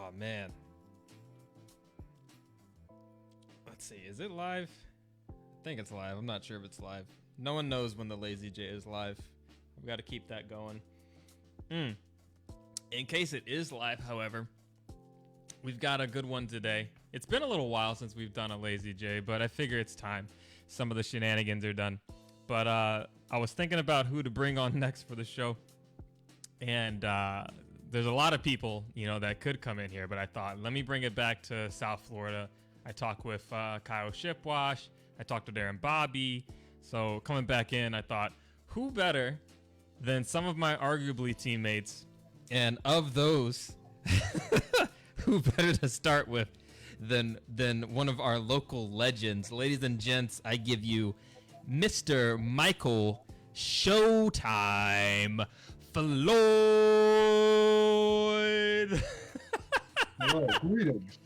Oh man. Let's see. Is it live? I think it's live. I'm not sure if it's live. No one knows when the Lazy J is live. We've got to keep that going. In case it is live, however, we've got a good one today. It's been a little while since we've done a Lazy J, but I figure it's time. Some of the shenanigans are done. But I was thinking about who to bring on next for the show. And there's a lot of people, that could come in here. But I thought, let me bring it back to South Florida. I talked with Kyle Shipwash. I talked to Darren Bobby. So coming back in, I thought, who better than some of my arguably teammates? And of those, who better to start with than one of our local legends? Ladies and gents, I give you Mr. Michael Showtime Floyd. Yo, greetings.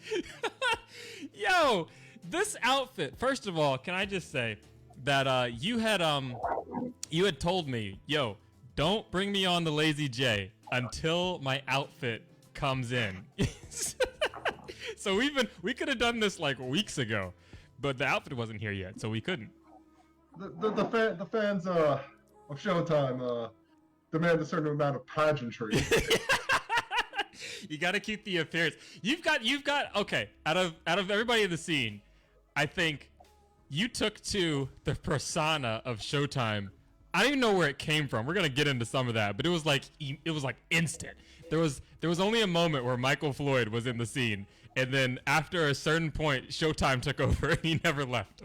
Yo, this outfit. First of all, can I just say that you had told me, yo, don't bring me on the Lazy J until my outfit comes in. So we could have done this like weeks ago, but the outfit wasn't here yet, so we couldn't. The fans of Showtime demand a certain amount of pageantry. You got to keep the appearance. You've got okay. Out of everybody in the scene, I think you took to the persona of Showtime. I don't even know where it came from. We're gonna get into some of that, but it was like instant. There was only a moment where Michael Floyd was in the scene, and then after a certain point, Showtime took over, and he never left.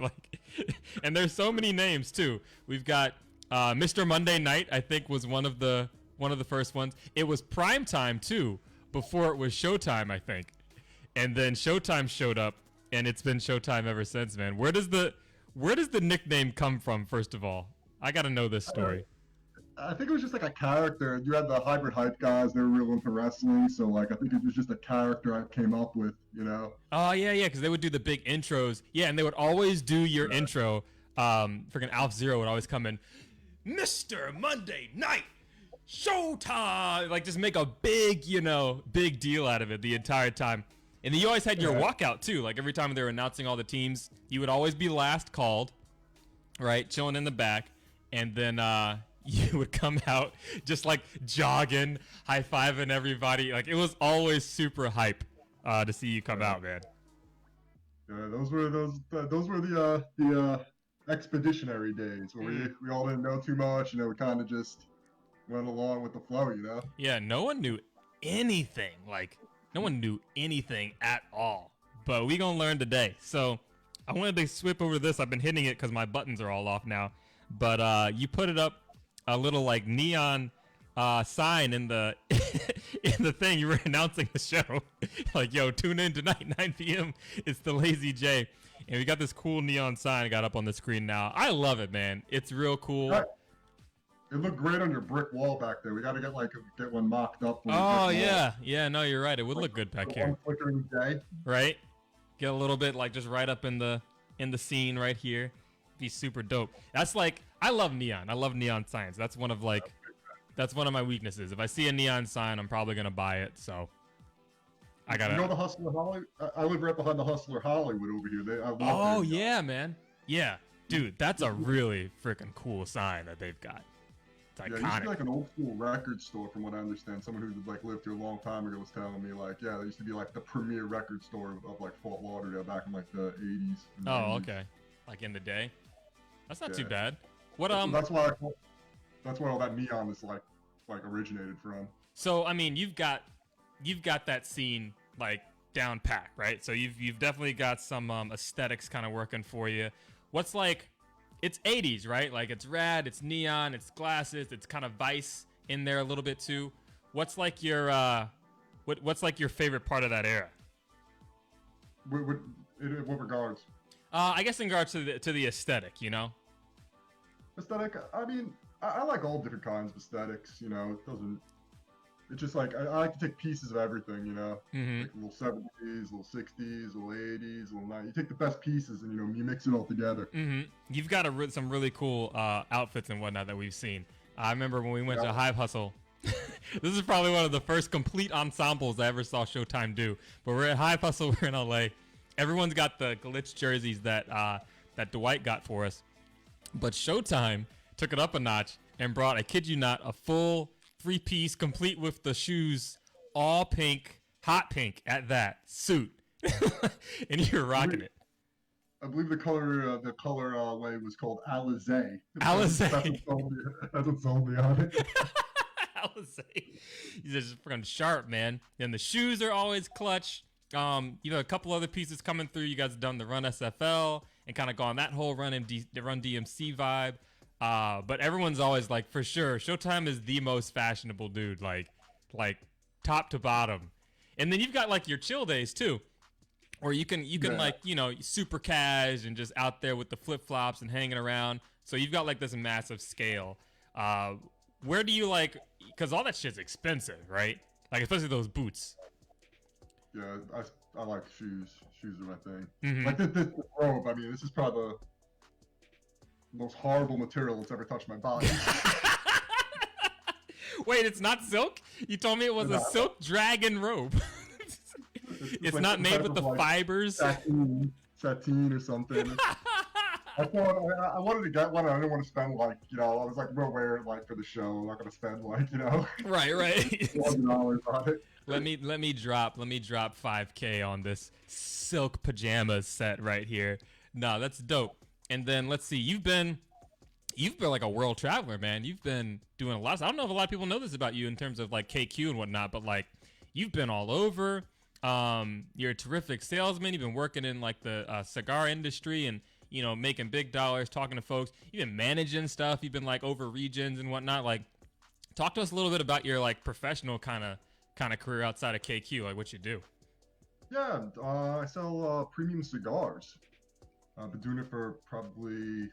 And there's so many names too. We've got Mr. Monday Night. I think was one of the first ones. It was prime time too, before it was Showtime, I think. And then Showtime showed up, and it's been Showtime ever since, man. Where does the nickname come from? First of all, I gotta know this story. I think it was just like a character. You had the hybrid hype guys; they were real into wrestling, so I think it was just a character I came up with, Oh yeah, because they would do the big intros. Yeah, and they would always do your intro. Freaking Alf Zero would always come in, Mr. Monday Night Showtime, just make a big deal out of it the entire time. And then you always had your walkout too. Like every time they were announcing all the teams, you would always be last called, right? Chilling in the back. And then you would come out just jogging, high-fiving everybody. It was always super hype to see you come out, man. Yeah, those were the expeditionary days where we all didn't know too much. We kind of just went along with the flow, Yeah, no one knew anything. No one knew anything at all. But we gonna learn today. So I wanted to swip over this. I've been hitting it because my buttons are all off now. But you put it up a little neon sign in the in the thing. You were announcing the show. Yo, tune in tonight, 9 p.m. It's the Lazy J. And we got this cool neon sign I got up on the screen now. I love it, man. It's real cool. It looked great on your brick wall back there. We got to get one mocked up. Oh yeah, no, you're right. It would look good back here. Flickering day. Right? Get a little bit just right up in the scene right here. Be super dope. That's I love neon. I love neon signs. That's one of my weaknesses. If I see a neon sign, I'm probably gonna buy it. So I gotta. The Hustler Hollywood? I live right behind the Hustler Hollywood over here. Yeah, man. Yeah, dude, that's a really freaking cool sign that they've got. It's iconic. Yeah, it used to be an old school record store, from what I understand. Someone who lived here a long time ago was telling me there used to be the premier record store of Fort Lauderdale back in the 80s. Oh, 90s. Okay. In the day. That's not too bad. What That's why all that neon is originated from. So I mean, you've got that scene down pat, right? So you've definitely got some aesthetics kind of working for you. What's it's 80s, right? It's rad, it's neon, it's glasses, it's kind of Vice in there a little bit too. What's your what's your favorite part of that era? In what regards? I guess in regards to the aesthetic, Aesthetic. I mean, I like all different kinds of aesthetics. It doesn't. It's just I like to take pieces of everything. Mm-hmm. Little 70s, little 60s, little 80s, little 90s. You take the best pieces and you mix it all together. Mm-hmm. You've got some really cool outfits and whatnot that we've seen. I remember when we went to Hive Hustle. This is probably one of the first complete ensembles I ever saw Showtime do. But we're at High Hustle. We're in LA. Everyone's got the glitch jerseys that Dwight got for us. But Showtime took it up a notch and brought, I kid you not, a full 3-piece, complete with the shoes, all pink, hot pink at that suit, and you're rocking it. I believe the color way was called Alizé. Alizé. That's what sold me on it. Alizé. He's just freaking sharp, man. And the shoes are always clutch. You know, a couple other pieces coming through. You guys have done the Run SFL and kind of gone that whole Run DMC vibe. But everyone's always like, for sure, Showtime is the most fashionable dude, like top to bottom. And then you've got like your chill days too, where you can like, you know, super cash and just out there with the flip flops and hanging around. So you've got like this massive scale. Where do you like? Because all that shit's expensive, right? Like especially those boots. Yeah, I like shoes. Shoes are my thing. Mm-hmm. Like this robe. I mean, this is probably the most horrible material that's ever touched my body. Wait, it's not silk? You told me it was a silk dragon robe. It's like not made with the like fibers. Sateen or something. I wanted to get one. I didn't want to spend like, you know, I was like, we'll wear it like for the show. I'm not gonna spend like, you know, right. $1,000 on it. Let me drop $5K on this silk pajamas set right here. No, that's dope. And then let's see, you've been like a world traveler, man. You've been doing a lot. I don't know if a lot of people know this about you in terms of like KQ and whatnot, but like you've been all over. You're a terrific salesman. You've been working in like the cigar industry and, you know, making big dollars, talking to folks. You've been managing stuff. You've been like over regions and whatnot. Like, talk to us a little bit about your like professional kind of career outside of KQ, like what you do. Yeah, I sell premium cigars. I've been doing it for probably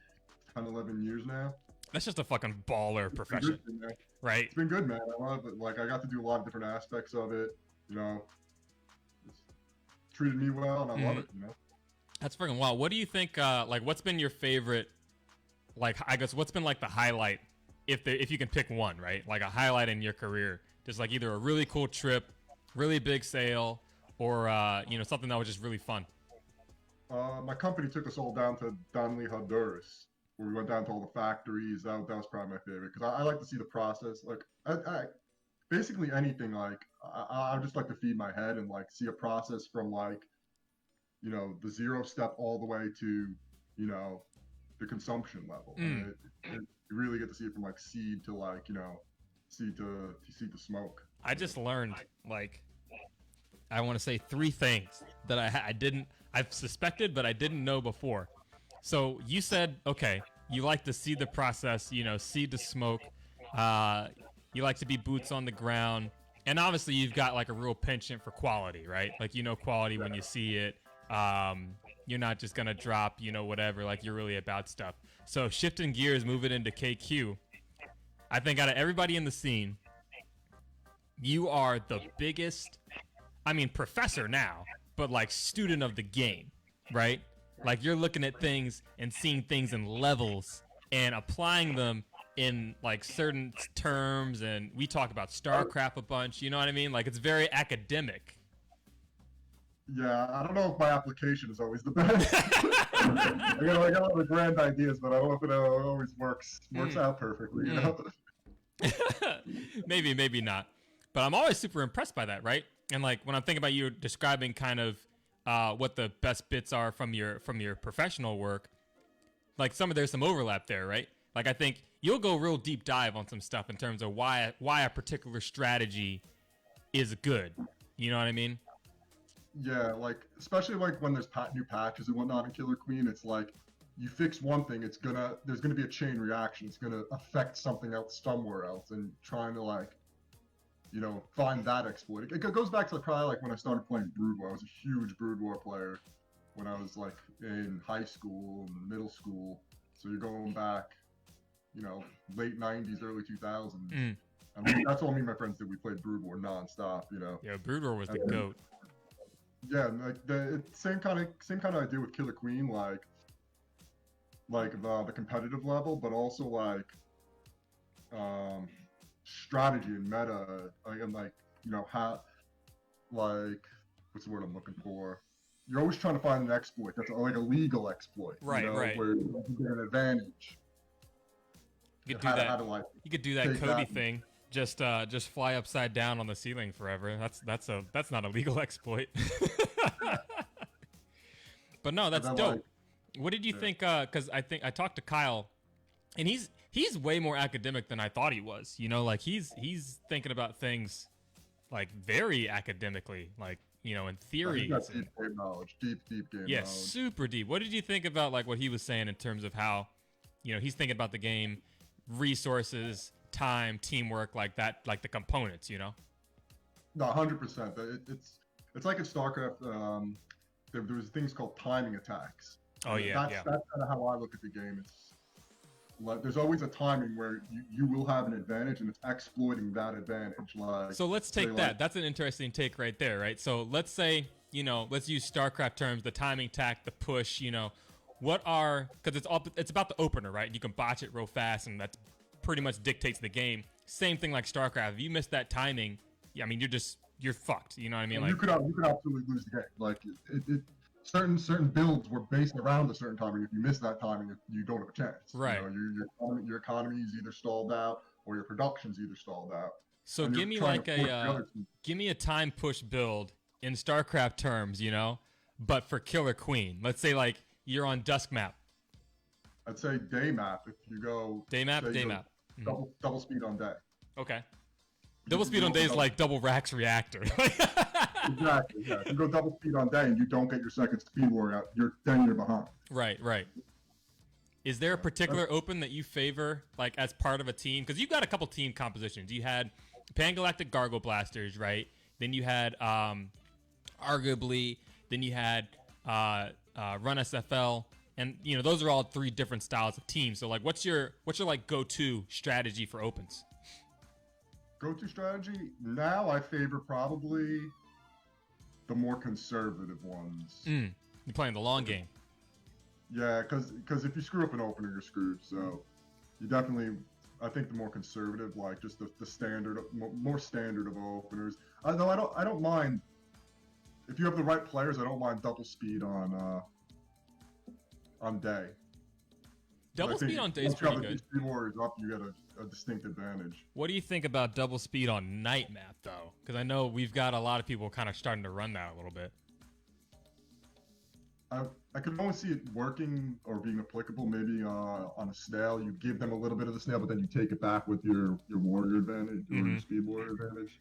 10, 11 years now. That's just a fucking baller profession, right? It's been good, man. I love it. Like, I got to do a lot of different aspects of it. You know, it's treated me well, and I love it. You know, that's freaking wild. What do you think? Like, what's been your favorite? Like, I guess what's been like the highlight, if you can pick one, right? Like a highlight in your career, just like either a really cool trip, really big sale, or you know, something that was just really fun. My company took us all down to Danlí, Honduras, where we went down to all the factories. That was probably my favorite because I like to see the process. Like, I basically anything. Like, I just like to feed my head and like see a process from like, you know, the 0 step all the way to, you know, the consumption level. And you really get to see it from like seed to like, you know, seed to smoke. I just learned like, I want to say 3 things that I've suspected, but I didn't know before. So you said, okay, you like to see the process, you know, see the smoke. You like to be boots on the ground. And obviously you've got like a real penchant for quality, right? Like, you know, quality when you see it. You're not just going to drop, you know, whatever, like you're really about stuff. So shifting gears, moving into KQ. I think out of everybody in the scene, you are the biggest, I mean, professor now, but like student of the game, right? Like you're looking at things and seeing things in levels and applying them in like certain terms. And we talk about StarCraft a bunch, you know what I mean? Like it's very academic. Yeah, I don't know if my application is always the best. I got a lot of grand ideas, but I don't know if it always works out perfectly, you know? Maybe not. But I'm always super impressed by that, right? And like when I'm thinking about you describing kind of what the best bits are from your professional work, like there's some overlap there, right? Like I think you'll go real deep dive on some stuff in terms of why a particular strategy is good. You know what I mean? Yeah, like especially like when there's new patches and whatnot in Killer Queen, it's like you fix one thing, there's gonna be a chain reaction. It's gonna affect something else somewhere else, and trying to like, you know, find that exploit. It goes back to probably like when I started playing Brood War. I was a huge Brood War player when I was like in high school and middle school. So you're going back, you know, late 90s, early 2000s. I mean, that's what me and my friends did. We played Brood War nonstop, you know. Yeah, Brood War was the GOAT. Yeah, like the same kind of idea with Killer Queen, like the competitive level, but also like strategy and meta, and like how like what's the word I'm looking for? You're always trying to find an exploit that's like a legal exploit, Right, right. where you can get an advantage. You could do that. You could do that Cody thing. Just fly upside down on the ceiling forever. That's not a legal exploit. But no, that's dope. Like, what did you think? Because I think I talked to Kyle, and he's way more academic than I thought he was. Like he's thinking about things like very academically, like in theory. He's got deep game knowledge, deep game knowledge. Yeah, super deep. What did you think about like what he was saying in terms of how, he's thinking about the game, resources, time, teamwork, like that, like the components, No, 100%. It's like in StarCraft. There was things called timing attacks. Oh yeah, that's kind of how I look at the game. It's like there's always a timing where you will have an advantage, and it's exploiting that advantage. Like, so let's take that. That's an interesting take right there, right? So let's say let's use StarCraft terms, the timing tack, the push. What are, because it's about the opener, right? You can botch it real fast, and that pretty much dictates the game. Same thing like StarCraft. If you miss that timing, I mean, you're fucked. You know what I mean? Like you could absolutely lose the game. Like certain builds were based around a certain timing. If you miss that timing, you don't have a chance. Right. Your economy is either stalled out or your production's either stalled out. So give me a time push build in StarCraft terms, but for Killer Queen. Let's say like you're on Dusk map. I'd say day map. If you go day map. Double speed on day. Okay. Double speed on day is like double Rax reactor. Exactly. Yeah. If you go double speed on day and you don't get your second speed warrior out, you're behind. Right. Is there a particular open that you favor, like as part of a team? Because you've got a couple team compositions. You had Pangalactic Gargle Blasters, right? Then you had arguably. Then you had Run SFL, and those are all three different styles of teams. So like, what's your like go-to strategy for opens? Go-to strategy now, I favor probably the more conservative ones. You're playing the long game. Yeah, because if you screw up an opener, you're screwed. So you definitely, I think the more conservative, like just the standard, more standard of openers. Though I don't mind if you have the right players. I don't mind double speed on day. Double speed on day is pretty good. Speed warriors up, you get a distinct advantage. What do you think about double speed on night map though? Because I know we've got a lot of people kind of starting to run that a little bit. I can only see it working or being applicable maybe on a snail. You give them a little bit of the snail, but then you take it back with your warrior advantage or your speed warrior advantage.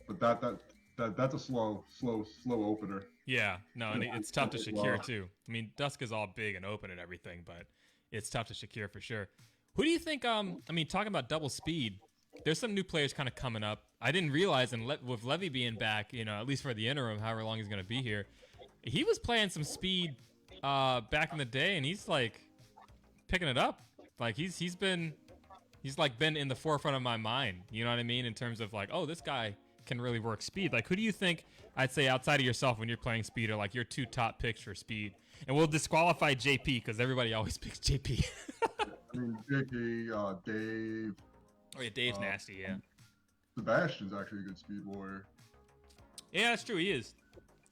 But that's a slow opener. Yeah, no, and it's tough to secure too. I mean, Dusk is all big and open and everything, but it's tough to secure for sure. Who do you think? I mean, talking about double speed, there's some new players kind of coming up. I didn't realize, and with Levy being back, at least for the interim, however long he's going to be here, he was playing some speed back in the day, and he's like picking it up. Like he's been in the forefront of my mind. You know what I mean? In terms of like, oh, this guy can really work speed. Like, who do you think, I'd say outside of yourself when you're playing speed, are like your two top picks for speed? And we'll disqualify JP because everybody always picks JP. I mean, JP, Dave. Oh yeah, Dave's nasty. Yeah. Sebastian's actually a good speed warrior. Yeah, that's true. He is.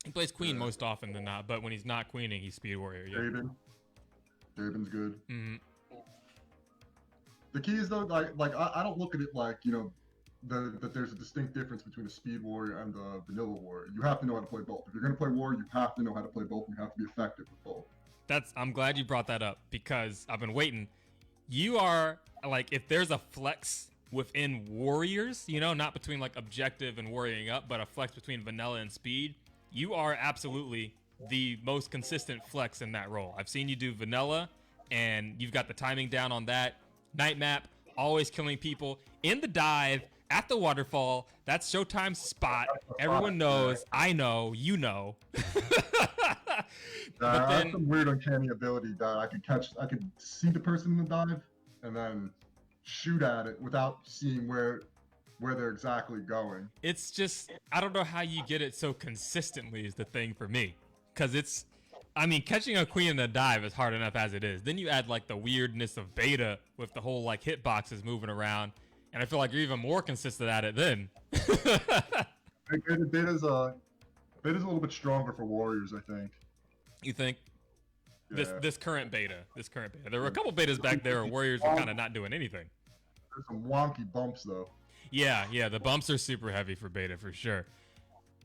He plays queen most often than not, but when he's not queening, he's speed warrior. Yeah. Davin's good. Mm-hmm. The key is though, like I don't look at it like that there's a distinct difference between a speed warrior and a vanilla warrior. You have to know how to play both. If you're going to play warrior, you have to know how to play both, and you have to be effective with both. I'm glad you brought that up because I've been waiting. You are like, if there's a flex within warriors, not between like objective and warrioring up, but a flex between vanilla and speed, you are absolutely the most consistent flex in that role. I've seen you do vanilla, and you've got the timing down on that. Night map, always killing people in the dive, at the waterfall. That's Showtime's spot. Everyone knows. I know. You know. But I have some weird uncanny ability that I could see the person in the dive and then shoot at it without seeing where they're exactly going. It's just, I don't know how you get it so consistently is the thing for me. Because catching a queen in a dive is hard enough as it is. Then you add like the weirdness of beta with the whole like hitboxes moving around. And I feel like you're even more consistent at it then. Beta's a little bit stronger for warriors, I think. You think? Yeah. This current beta. There were a couple betas back there where warriors were kind of not doing anything. There's some wonky bumps though. Yeah, the bumps are super heavy for beta for sure.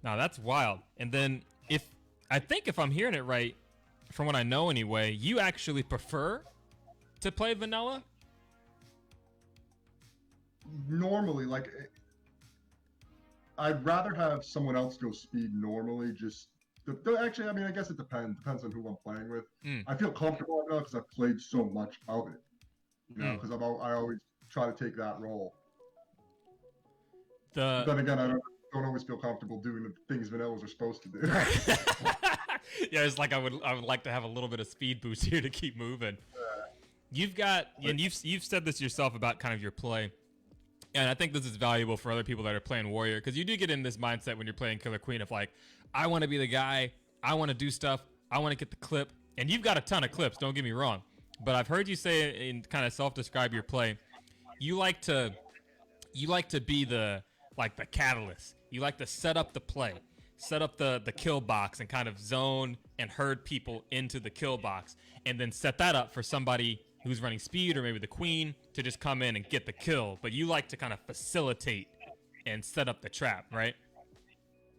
Now that's wild. And then if I'm hearing it right, from what I know anyway, you actually prefer to play vanilla? Normally, like, I'd rather have someone else go speed normally. Actually, I mean, I guess it depends. Depends on who I'm playing with. I feel comfortable enough because I've played so much of it. You know, because I always try to take that role. But then again, I don't always feel comfortable doing the things vanillas are supposed to do. Yeah, it's like I would like to have a little bit of speed boost here to keep moving. You've said this yourself about kind of your play. And I think this is valuable for other people that are playing Warrior, because you do get in this mindset when you're playing Killer Queen of like, I want to be the guy, I want to do stuff, I want to get the clip. And you've got a ton of clips, don't get me wrong. But I've heard you say and kind of self-describe your play. You like to be the catalyst. You like to set up the play, set up the kill box and kind of zone and herd people into the kill box, and then set that up for somebody who's running speed or maybe the queen to just come in and get the kill. But you like to kind of facilitate and set up the trap, right?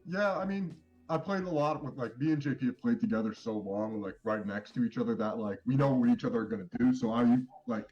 Yeah, I mean, I played a lot with, like, me and JP have played together so long, like, right next to each other that, like, we know what each other are going to do. So I, like,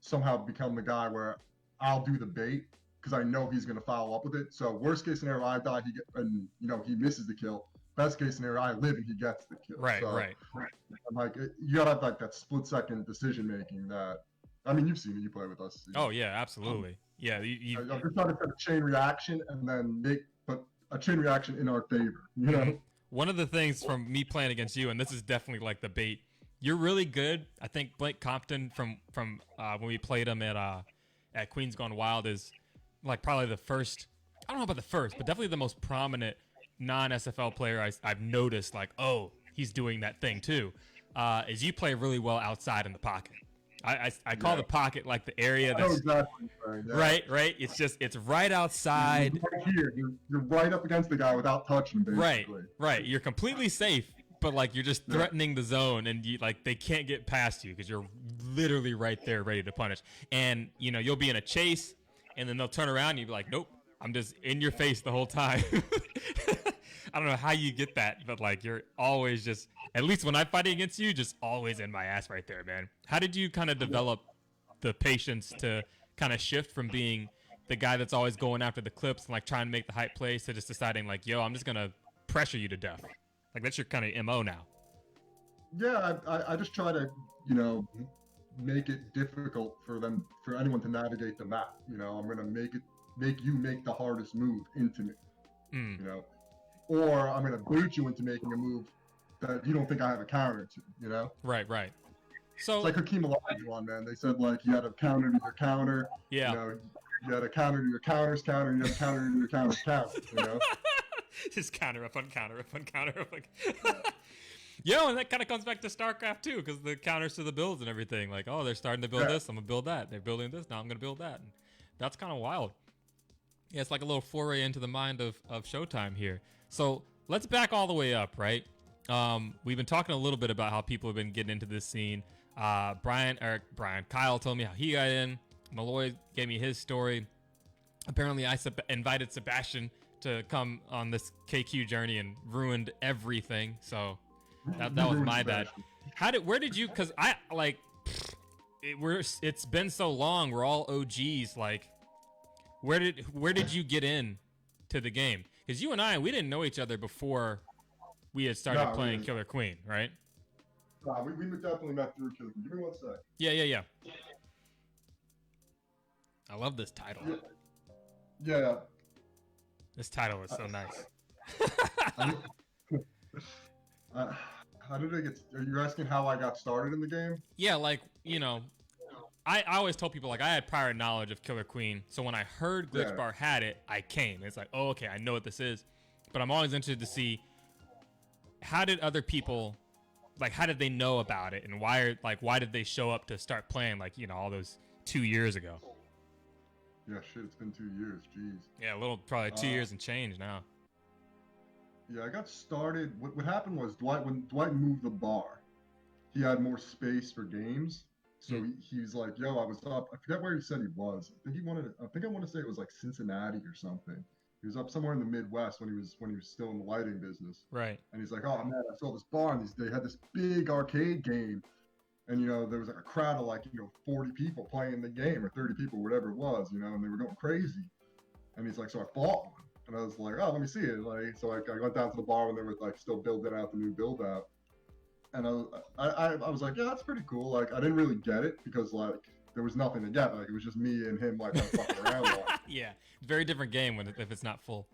somehow become the guy where I'll do the bait because I know he's going to follow up with it. So worst case scenario, I die, he misses the kill. Best case scenario, I live and he gets the kill. Right. I'm like, you gotta have like that split second decision making. That, I mean, you've seen it. You play with us. Oh yeah, absolutely. Yeah, I'm just trying to put a chain reaction and then put a chain reaction in our favor. You know. One of the things from me playing against you, and this is definitely like the bait. You're really good. I think Blake Compton from when we played him at Queens Gone Wild is like probably the first. I don't know about the first, but definitely the most prominent non-SFL player I've noticed, like, oh, he's doing that thing too, is you play really well outside in the pocket. I call the pocket like the area that's exactly right. It's right outside. You're right here. You're right up against the guy without touching him, basically. Right. You're completely safe, but like you're just threatening the zone, and they can't get past you because you're literally right there ready to punish. And you'll be in a chase, and then they'll turn around and you'll be like, nope, I'm just in your face the whole time. I don't know how you get that, but like you're always just, at least when I'm fighting against you, just always in my ass right there, man. How did you kind of develop the patience to kind of shift from being the guy that's always going after the clips and like trying to make the hype plays to just deciding like, yo, I'm just going to pressure you to death? Like that's your kind of MO now. Yeah, I just try to, make it difficult for anyone to navigate the map. I'm going to make you make the hardest move into me, or I'm going to bait you into making a move that you don't think I have a counter to, Right. So it's like Hakeem Olajuwon, man. They said like you had a counter to your counter. Yeah. You had a counter to your counter's counter, and you had a counter to your counter's counter. Just counter up on counter up on counter up. And that kind of comes back to StarCraft too, because the counters to the builds and everything. Like, oh, they're starting to build this, I'm gonna build that. They're building this, now I'm gonna build that. And that's kind of wild. Yeah, it's like a little foray into the mind of Showtime here. So let's back all the way up, right? We've been talking a little bit about how people have been getting into this scene. Kyle told me how he got in. Malloy gave me his story. Apparently, I invited Sebastian to come on this KQ journey and ruined everything. So that was my bad. Where did you? Because I like. It's been so long. We're all OGs. Like, where did you get in to the game? Because you and we didn't know each other before we had started playing Killer Queen, right? We definitely met through Killer Queen. Give me one sec. Yeah. I love this title. Yeah. This title is so nice. How did I get? Are you asking how I got started in the game? Yeah, like I always told people like I had prior knowledge of Killer Queen, so when I heard Glitch Bar had it, I came. It's like, oh, okay, I know what this is, but I'm always interested to see how did other people, like, how did they know about it, and why did they show up to start playing, like, all those 2 years ago? Yeah, shit, it's been 2 years. Jeez. Yeah, a little, probably 2 Uh, years and change now. yeah, I got started. What happened was when Dwight moved the bar, he had more space for games. So Hmm. he's like, "Yo, I was up. I forget where he said he was. I think he wanted. I think I want to say it was like Cincinnati or something. He was up somewhere in the Midwest when he was still in the lighting business. Right. And he's like, "Oh man, I saw this bar and they had this big arcade game, and there was like a crowd of like 40 people playing the game or 30 people, whatever it was, and they were going crazy." And he's like, "So I bought one." And I was like, "Oh, let me see it." Like, so I went down to the bar when they were like still building out the new build out, and I was like, "Yeah, that's pretty cool." Like, I didn't really get it because like there was nothing to get. Like, it was just me and him like kind of fucking around. Yeah, very different game if it's not full.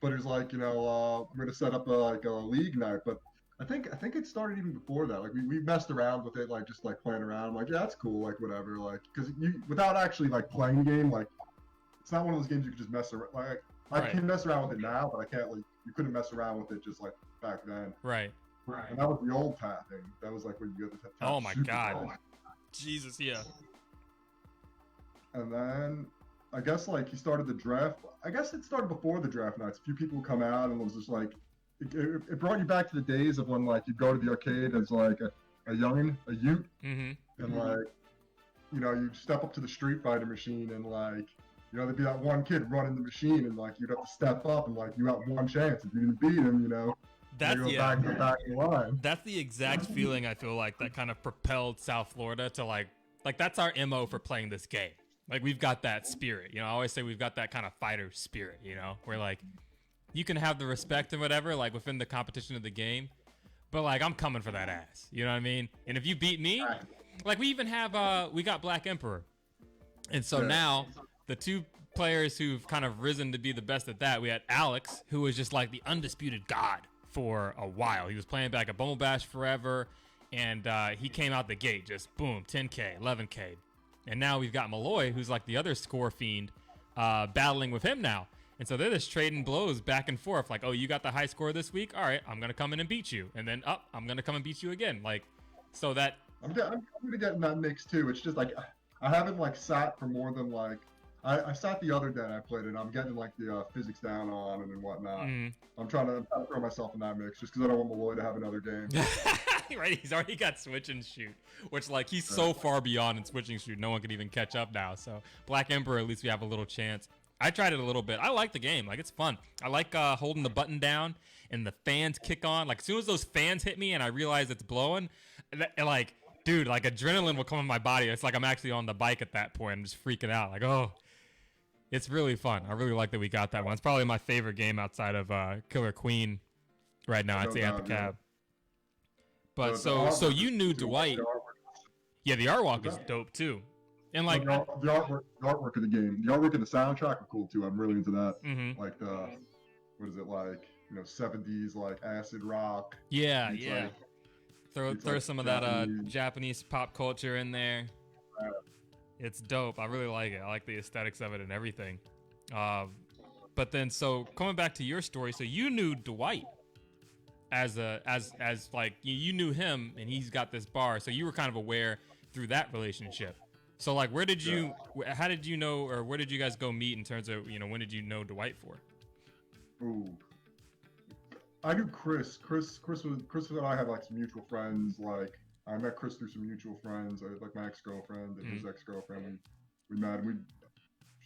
But it was like, I'm gonna set up like a league night. But I think it started even before that. Like we messed around with it, like just like playing around. I'm like, yeah, that's cool, like whatever. Like, because you without actually like playing the game, like it's not one of those games you can just mess around. Like I Right. can mess around with it now, but I can't like you couldn't mess around with it just like back then. Right. And that was the old tapping. That was like when you got the tap. Oh my super God. slow. Jesus, yeah. And then I guess like he started the draft. I guess it started before the draft nights. A few people would come out and it was just like it brought you back to the days of when like you go to the arcade as like a youngin, a youth, Mm-hmm. and like you step up to the Street Fighter machine and like there'd be that one kid running the machine and like you'd have to step up and like you had one chance. If you didn't beat him, That's you go yeah. back in the line. That's the exact feeling I feel like that kind of propelled South Florida to like that's our MO for playing this game. Like we've got that spirit, I always say we've got that kind of fighter spirit, where like you can have the respect and whatever, like within the competition of the game, but like I'm coming for that ass, you know what I mean? And if you beat me, like we even have we got Black Emperor, and so Yeah. now the two players who've kind of risen to be the best at that, we had Alex, who was just like the undisputed god for a while. He was playing back at Bumble Bash forever, and he came out the gate just boom, 10K, 11K. And now we've got Malloy, who's like the other score fiend, battling with him now. And so they're just trading blows back and forth. Like, oh, you got the high score this week? All right, I'm going to come in and beat you. And then, I'm going to come and beat you again. Like, so that... I'm gonna get in that mix too. It's just like I haven't like sat for more than like I sat the other day and I played it. I'm getting like the physics down on it and whatnot. I'm trying to throw myself in that mix just because I don't want Malloy to have another game. Right, he's already got switch and shoot, which like he's so far beyond in switch and shoot, no one can even catch up now. So Black Emperor, at least we have a little chance. I tried it a little bit. I like the game. Like it's fun. I like holding the button down and the fans kick on. Like as soon as those fans hit me and I realize it's blowing, like dude, like adrenaline will come in my body. It's like I'm actually on the bike at that point. I'm just freaking out. Like, oh, it's really fun. I really like that we got that one. It's probably my favorite game outside of Killer Queen right now. I'd say at the cab. But so you knew Dwight. Yeah, the artwork is dope too. And like the artwork of the game, the artwork of the soundtrack are cool too. I'm really into that. Like the what is it like? 70s like acid rock. Yeah, It's yeah. like- Throw like some of that Japanese pop culture in there. It's dope. I really like it. I like the aesthetics of it and everything. But then, so coming back to your story, so you knew Dwight as like you knew him, and he's got this bar, so you were kind of aware through that relationship. So like, how did you know, or where did you guys go meet in terms of when did you know Dwight for? Ooh. I knew Chris. Chris and I had like some mutual friends. Like I met Chris through some mutual friends. I had like my ex-girlfriend and his ex-girlfriend. We met.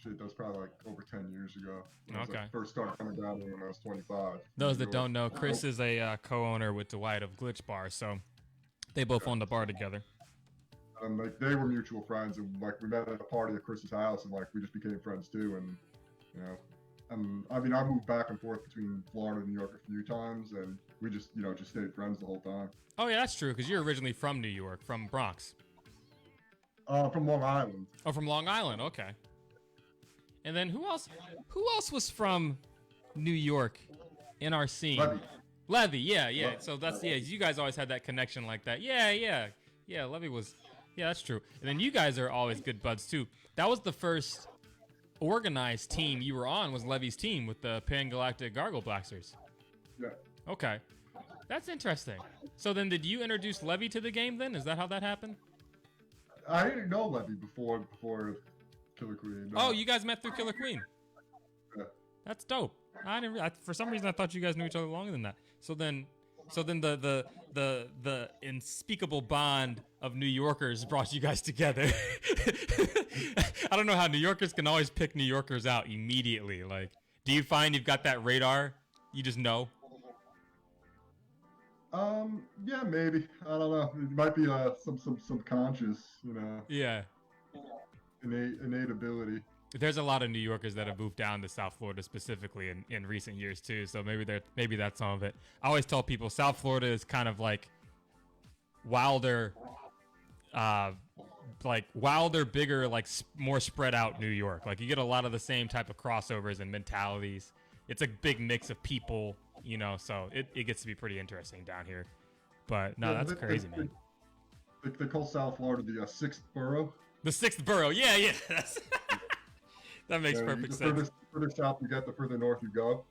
That was probably like over 10 years ago. When I was, like, first started coming down when I was 25. Those that don't know, Chris is a co-owner with Dwight of Glitch Bar, so they both own the bar together. And like they were mutual friends, and like we met at a party at Chris's house, and like we just became friends too. And I mean, I moved back and forth between Florida and New York a few times, and we just just stayed friends the whole time. Oh yeah, that's true, because you're originally from New York, from Bronx. From Long Island. Oh, from Long Island. Okay. And then who else was from New York in our scene? Levy, yeah. So that's you guys always had that connection like that. Yeah. Levy was, that's true. And then you guys are always good buds too. That was the first organized team you were on, was Levy's team with the Pan Galactic Gargle Blasters. Yeah. Okay, that's interesting. So then, did you introduce Levy to the game? Then is that how that happened? I didn't know Levy before Killer Queen. Oh, you guys met through Killer Queen. Yeah. That's dope. I didn't. For some reason, I thought you guys knew each other longer than that. So then the unspeakable bond of New Yorkers brought you guys together. I don't know how New Yorkers can always pick New Yorkers out immediately. Like, do you find you've got that radar? You just know. Yeah, maybe. I don't know. It might be some subconscious, Yeah. innate ability. There's a lot of New Yorkers that have moved down to South Florida specifically in recent years too. So maybe that's some of it. I always tell people South Florida is kind of like wilder, bigger, like more spread out New York. Like you get a lot of the same type of crossovers and mentalities. It's a big mix of people, so it gets to be pretty interesting down here. But no, that's crazy, man. They call South Florida the sixth borough. The sixth borough, yeah. That makes perfect sense. The further south you get, the further north you go.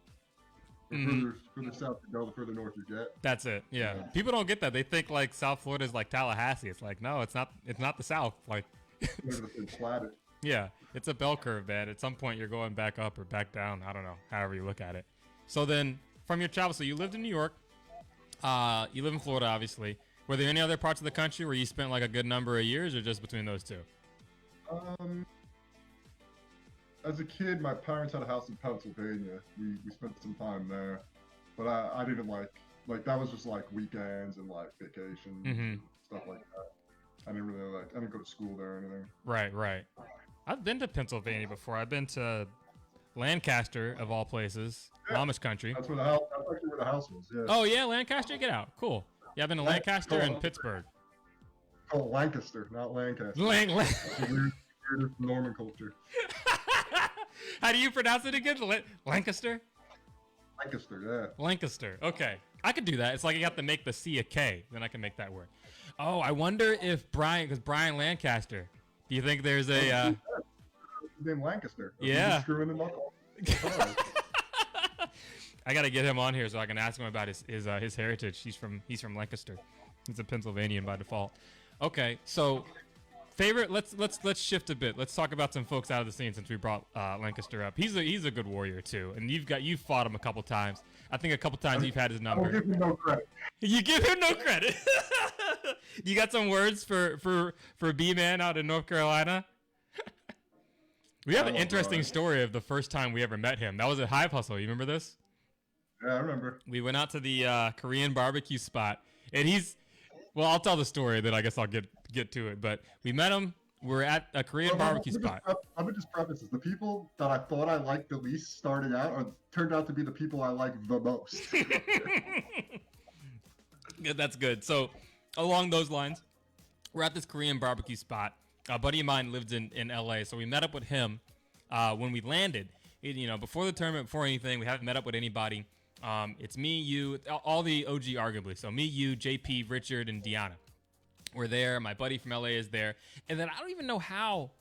The further south you go, the further north you get. That's it. Yeah. People don't get that. They think like South Florida is like Tallahassee. It's like, no, it's not. It's not the South. Like, It's flatted. Yeah, it's a bell curve, man. At some point, you're going back up or back down. I don't know. However you look at it. So then, from your travel, so you lived in New York. You live in Florida, obviously. Were there any other parts of the country where you spent like a good number of years, or just between those two? As a kid, my parents had a house in Pennsylvania. We spent some time there, but I didn't like that was just like weekends and like vacations and stuff like that. I didn't really I didn't go to school there or anything. Right. I've been to Pennsylvania before. I've been to Lancaster, of all places, Amish country. That's actually where the house was. Yeah. Oh yeah, Lancaster. Get out. Cool. Yeah, I've been to Lancaster and Pittsburgh. Oh, Lancaster, not Lancaster. Weird Norman culture. How do you pronounce it again? Lancaster? Lancaster, yeah. Lancaster. Okay. I could do that. It's like you have to make the C a K. Then I can make that word. Oh, I wonder if because Brian Lancaster. Do you think there's a... His name Lancaster. Yeah. Screwing him up. I got to get him on here so I can ask him about his heritage. He's from Lancaster. He's a Pennsylvanian by default. Okay, so... Favorite? Let's shift a bit. Let's talk about some folks out of the scene since we brought Lancaster up. He's a good warrior too, and you've fought him a couple times. I think a couple times you've had his number. I'll give him no credit. You give him no credit. You got some words for B-Man out in North Carolina? We have an interesting story of the first time we ever met him. That was at Hive Hustle. You remember this? Yeah, I remember. We went out to the Korean barbecue spot, and well, I'll tell the story, then I guess I'll get to it. But we met him. We're at a Korean barbecue spot. Let me just preface this. The people that I thought I liked the least starting out turned out to be the people I like the most. Yeah, that's good. So along those lines, we're at this Korean barbecue spot. A buddy of mine lived in LA, so we met up with him when we landed. Before the tournament, before anything, we haven't met up with anybody. It's me, you, all the OG arguably. So me, you, JP, Richard, and Deanna. We're there. My buddy from LA is there. And then I don't even know how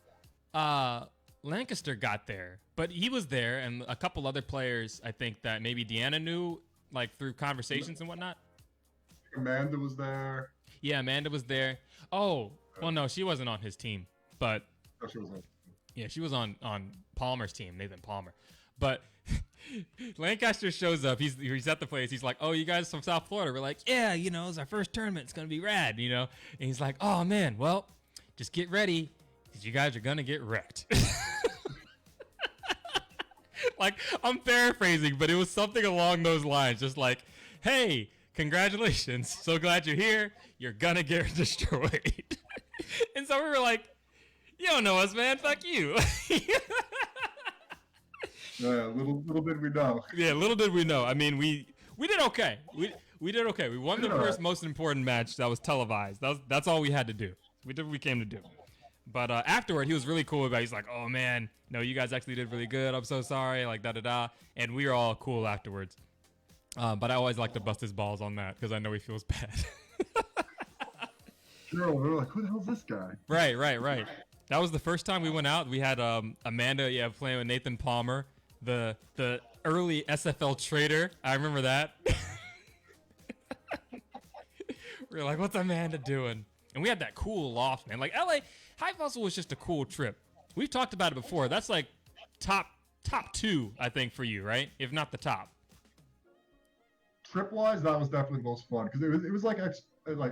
Lancaster got there, but he was there, and a couple other players, I think, that maybe Deanna knew, like through conversations and whatnot. Amanda was there. Yeah, Amanda was there. Oh, well, no, she wasn't on his team, but She was on. Yeah, she was on Palmer's team, Nathan Palmer. But Lancaster shows up. He's at the place. He's like, "Oh, you guys from South Florida?" We're like, "Yeah, it's our first tournament. It's gonna be rad, And he's like, "Oh man, well, just get ready, because you guys are gonna get wrecked." Like, I'm paraphrasing, but it was something along those lines. Just like, "Hey, congratulations! So glad you're here. You're gonna get destroyed." And so we were like, "You don't know us, man. Fuck you." Yeah, little did we know. Yeah, little did we know. I mean, we did okay. We did okay. We won the first most important match that was televised. That's all we had to do. We did what we came to do. But afterward, he was really cool about it. He's like, "Oh man, no, you guys actually did really good. I'm so sorry." Like da. And we were all cool afterwards. But I always like to bust his balls on that because I know he feels bad. Sure, we were like, "Who the hell's this guy?" Right. That was the first time we went out. We had Amanda, playing with Nathan Palmer. The early SFL trader. I remember that. We were like, "What's Amanda doing?" And we had that cool loft, man. Like LA, High Fossil was just a cool trip. We've talked about it before. That's like top 2, I think, for you, right? If not the top. Trip wise, that was definitely the most fun because it was like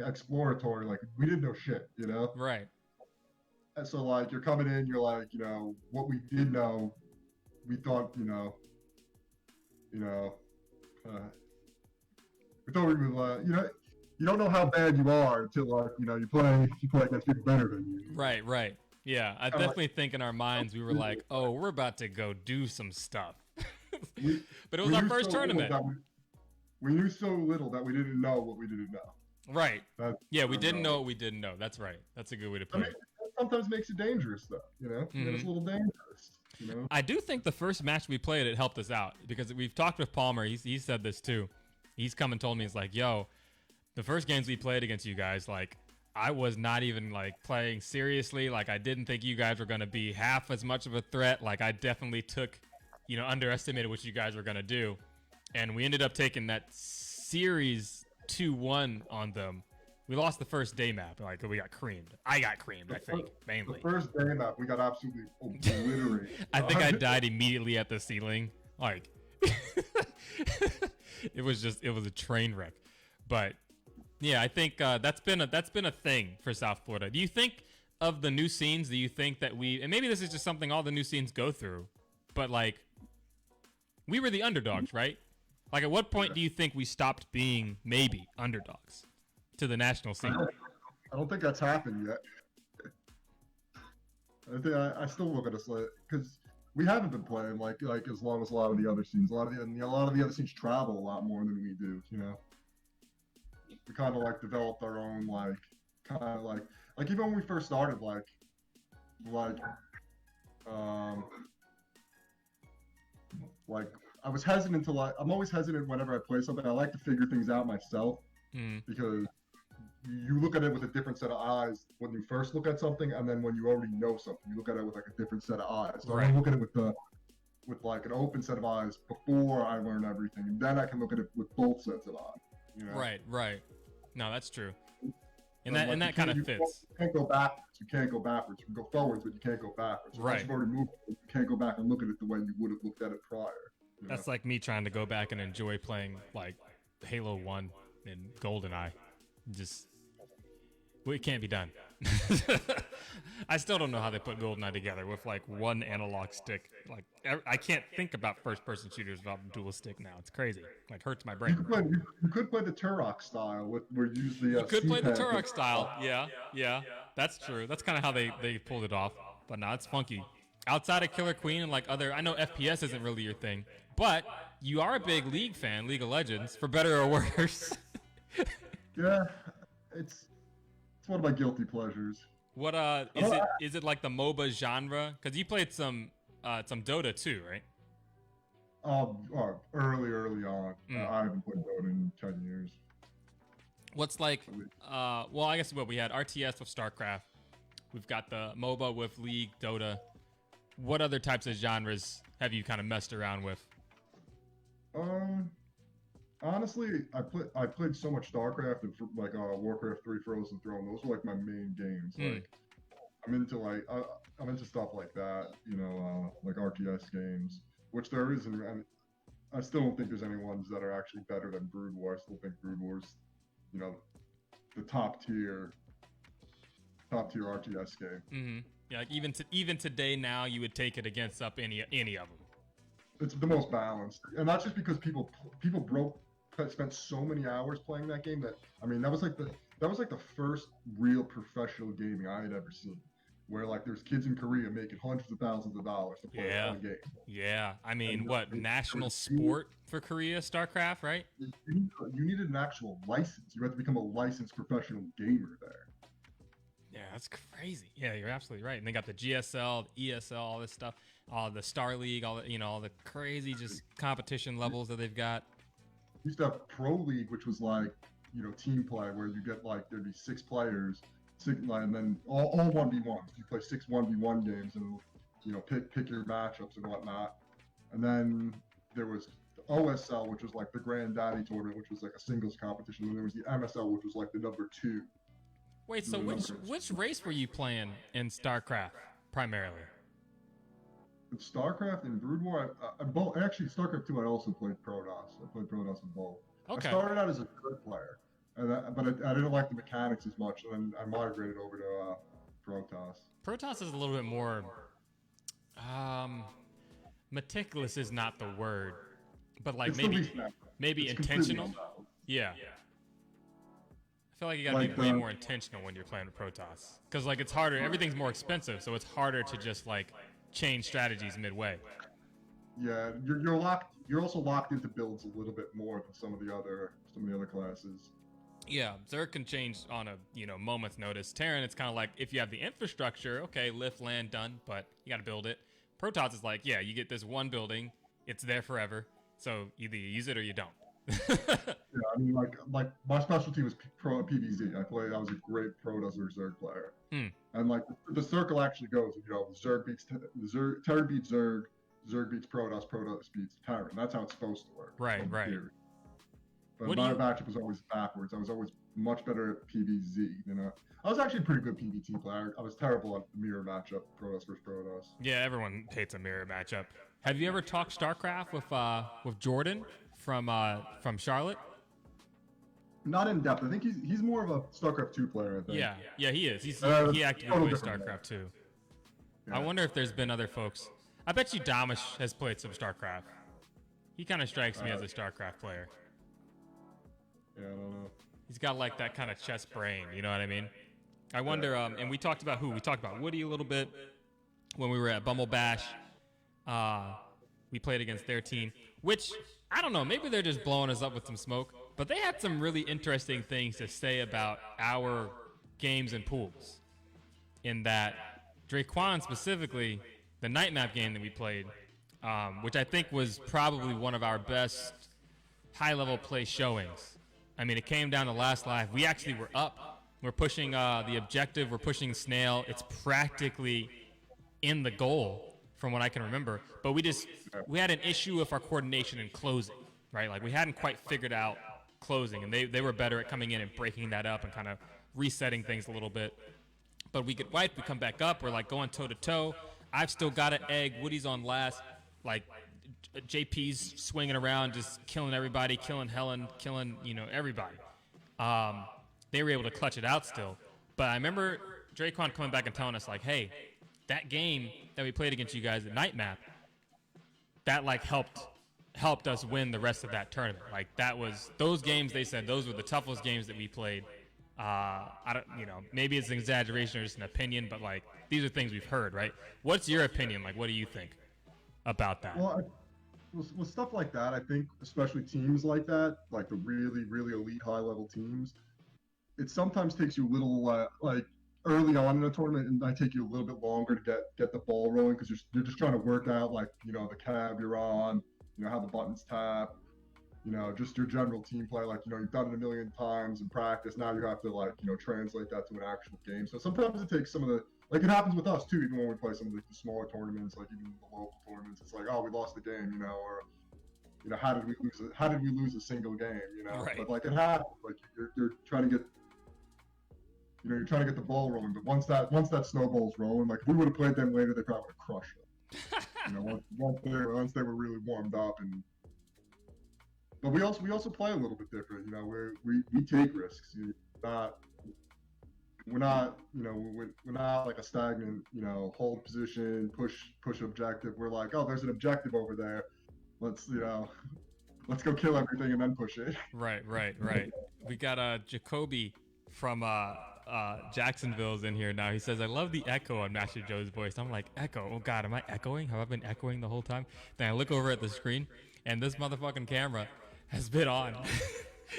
exploratory. Like we didn't know shit, you know. Right. And so like you're coming in, you're like, you know, what we did know, we thought, we thought we would, you don't know how bad you are until like, you play against people better than you. Right. Yeah, I definitely think in our minds we were like, oh, we're about to go do some stuff. But it was our first tournament. We knew so little that we didn't know what we didn't know. Right. Yeah, we didn't know what we didn't know. That's right. That's a good way to put it. Sometimes makes it dangerous, though. It's a little dangerous. I do think the first match we played, it helped us out because we've talked with Palmer. He said this too. He's come and told me, he's like, yo, the first games we played against you guys, like, I was not even like playing seriously. Like, I didn't think you guys were going to be half as much of a threat. Like, I definitely underestimated what you guys were going to do. And we ended up taking that series 2-1 on them. We lost the first day map. Like, we got creamed. I got creamed, I think, mainly. The first day map, we got absolutely obliterated. I think I died immediately at the ceiling. Like, it was a train wreck. But yeah, I think that's been a thing for South Florida. Do you think of the new scenes? Do you think that and maybe this is just something all the new scenes go through, but like, we were the underdogs, right? Like, at what point do you think we stopped being maybe underdogs to the national scene? I don't think that's happened yet. I still look at us like, because we haven't been playing like as long as a lot of the other scenes. A lot of the other scenes travel a lot more than we do. We kind of like developed our own like even when we first started I was hesitant to I'm always hesitant whenever I play something. I like to figure things out myself because you look at it with a different set of eyes when you first look at something, and then when you already know something, you look at it with like a different set of eyes. So right. I look at it with like an open set of eyes before I learn everything, and then I can look at it with both sets of eyes. Right. No, that's true. And that kind of fits. You can't go backwards. You can't go backwards. You can go forwards, but you can't go backwards. Right. Once you've already moved, you can't go back and look at it the way you would have looked at it prior. That's like me trying to go back and enjoy playing like Halo 1 and GoldenEye. It can't be done. I still don't know how they put GoldenEye together with like one analog stick. Like, I can't think about first-person shooters without dual stick now. It's crazy. Like, hurts my brain. You could play the Turok style where you use the. You could play the Turok style. Yeah. That's true. That's kind of how they pulled it off. But no, it's funky. Outside of Killer Queen and like other, I know FPS isn't really your thing, but you are a big League fan, League of Legends, for better or worse. Yeah, it's one of my guilty pleasures. What is it like the MOBA genre? Because you played some Dota too, right? Early on. I haven't played Dota in 10 years. What's like? Well, I guess we had RTS with StarCraft. We've got the MOBA with League, Dota. What other types of genres have you kind of messed around with? Honestly, I played so much StarCraft and Warcraft 3 Frozen Throne. Those were like my main games. Like I'm into stuff like that, like RTS games, which there isn't. And I still don't think there's any ones that are actually better than Brood War. I still think Brood War's, the top tier RTS game. Mm-hmm. Yeah, like even today now, you would take it against any of them. It's the most balanced, and that's just because people spent so many hours playing that game that that was like the first real professional gaming I had ever seen, where like there's kids in Korea making hundreds of thousands of dollars to play one game. Yeah, national sport for Korea, StarCraft, right? You needed an actual license. You had to become a licensed professional gamer there. Yeah, that's crazy. Yeah, you're absolutely right. And they got the GSL, the ESL, all this stuff, all the Star League, all the crazy just competition levels that they've got. We used to have Pro League, which was like, team play, where you get like there'd be 6 players, and then all 1v1s. You play 6 1v1 games and pick your matchups and whatnot. And then there was the OSL, which was like the Granddaddy tournament, which was like a singles competition. And there was the MSL, which was like the number 2. Wait, so which race were you playing in StarCraft primarily? with StarCraft and Brood War, I both actually StarCraft 2. I also played Protoss. I played Protoss in both. I Okay. started out as a good player, but I didn't like the mechanics as much, and then I migrated over to Protoss. Protoss is a little bit more meticulous is not the word, but like It's the maybe least map. maybe It's completely intentional. unbalanced. Yeah. I feel like you gotta Like be way the- more intentional when you're playing with Protoss, because like it's harder. Everything's more expensive, so it's harder to just like change strategies midway. Yeah, you're locked. You're also locked into builds a little bit more than some of the other classes. Yeah, Zerg can change on a moment's notice. Terran, it's kind of like if you have the infrastructure, okay, lift, land, done, but you got to build it. Protoss is like, yeah, you get this one building, it's there forever, so either you use it or you don't. Yeah, I mean, like my specialty was PvZ. I was a great Protoss or Zerg player, and like the circle actually goes. Zerg beats Terran beats Zerg, Zerg beats Protoss, Protoss beats Terran. That's how it's supposed to work. Right, in right. theory. But What do my you- matchup was always backwards. I was always much better at PvZ. I was actually a pretty good PvT player. I was terrible at the mirror matchup, Protoss versus Protoss. Yeah, everyone hates a mirror matchup. Have you ever talked StarCraft with Jordan from Charlotte? Not in depth. I think he's more of a StarCraft 2 player. I think. Yeah, he is. He actively total plays different StarCraft too. Yeah. I wonder if there's been other folks. I bet you Damish has played some StarCraft. He kind of strikes me as a StarCraft player. Yeah, I don't know. He's got like that kind of chess brain, you know what I mean? I wonder, and we talked about who? We talked about Woody a little bit when we were at Bumble Bash. We played against their team, which, I don't know, maybe they're just blowing us up with some smoke, but they had some really interesting things to say about our games and pools. In that, Draquan specifically, the night map game that we played, which I think was probably one of our best high-level play showings. I mean, it came down to last life. We actually were up. We're pushing the objective. We're pushing snail. It's practically in the goal from what I can remember. But we had an issue with our coordination and closing, right? Like we hadn't quite figured out closing, and they were better at coming in and breaking that up and kind of resetting things a little bit. But we get wiped. We come back up. We're like going toe to toe. I've still got an egg. Woody's on last. Like JP's swinging around, just killing everybody, killing Helen, killing everybody. They were able to clutch it out still. But I remember Draquan coming back and telling us like, hey, that game that we played against you guys at Night Map, that like helped us win the rest of that tournament. Like that was those games. They said those were the toughest games that we played. I don't, maybe it's an exaggeration or just an opinion, but like these are things we've heard, right? What's your opinion? Like, what do you think about that? Well, with stuff like that, I think especially teams like that, like the really, really elite high-level teams, it sometimes takes you a little like early on in a tournament, and might take you a little bit longer to get the ball rolling because you're just trying to work out like the cab you're on, how the buttons tap, just your general team play. Like you've done it a million times in practice. Now you have to like translate that to an actual game. So sometimes it takes some of the like it happens with us too. Even when we play some of the smaller tournaments, like even the local tournaments, it's like, oh, we lost the game, or how did we lose? How did we lose a single game? Right. But like it happens. Like you're trying to get. You're trying to get the ball rolling, but once that snowball's rolling, like if we would have played them later, they probably would have crushed them. Once they were really warmed up, but we also play a little bit different. We take risks. We're not like a stagnant, hold position, push objective. We're like, oh, there's an objective over there. Let's go kill everything and then push it. Right. We got Jacoby from Jacksonville's in here now. He says, I love the echo on Master Joe's voice. I'm like, echo? Oh God, am I echoing? Have I been echoing the whole time? Then I look over at the screen, and this motherfucking camera has been on.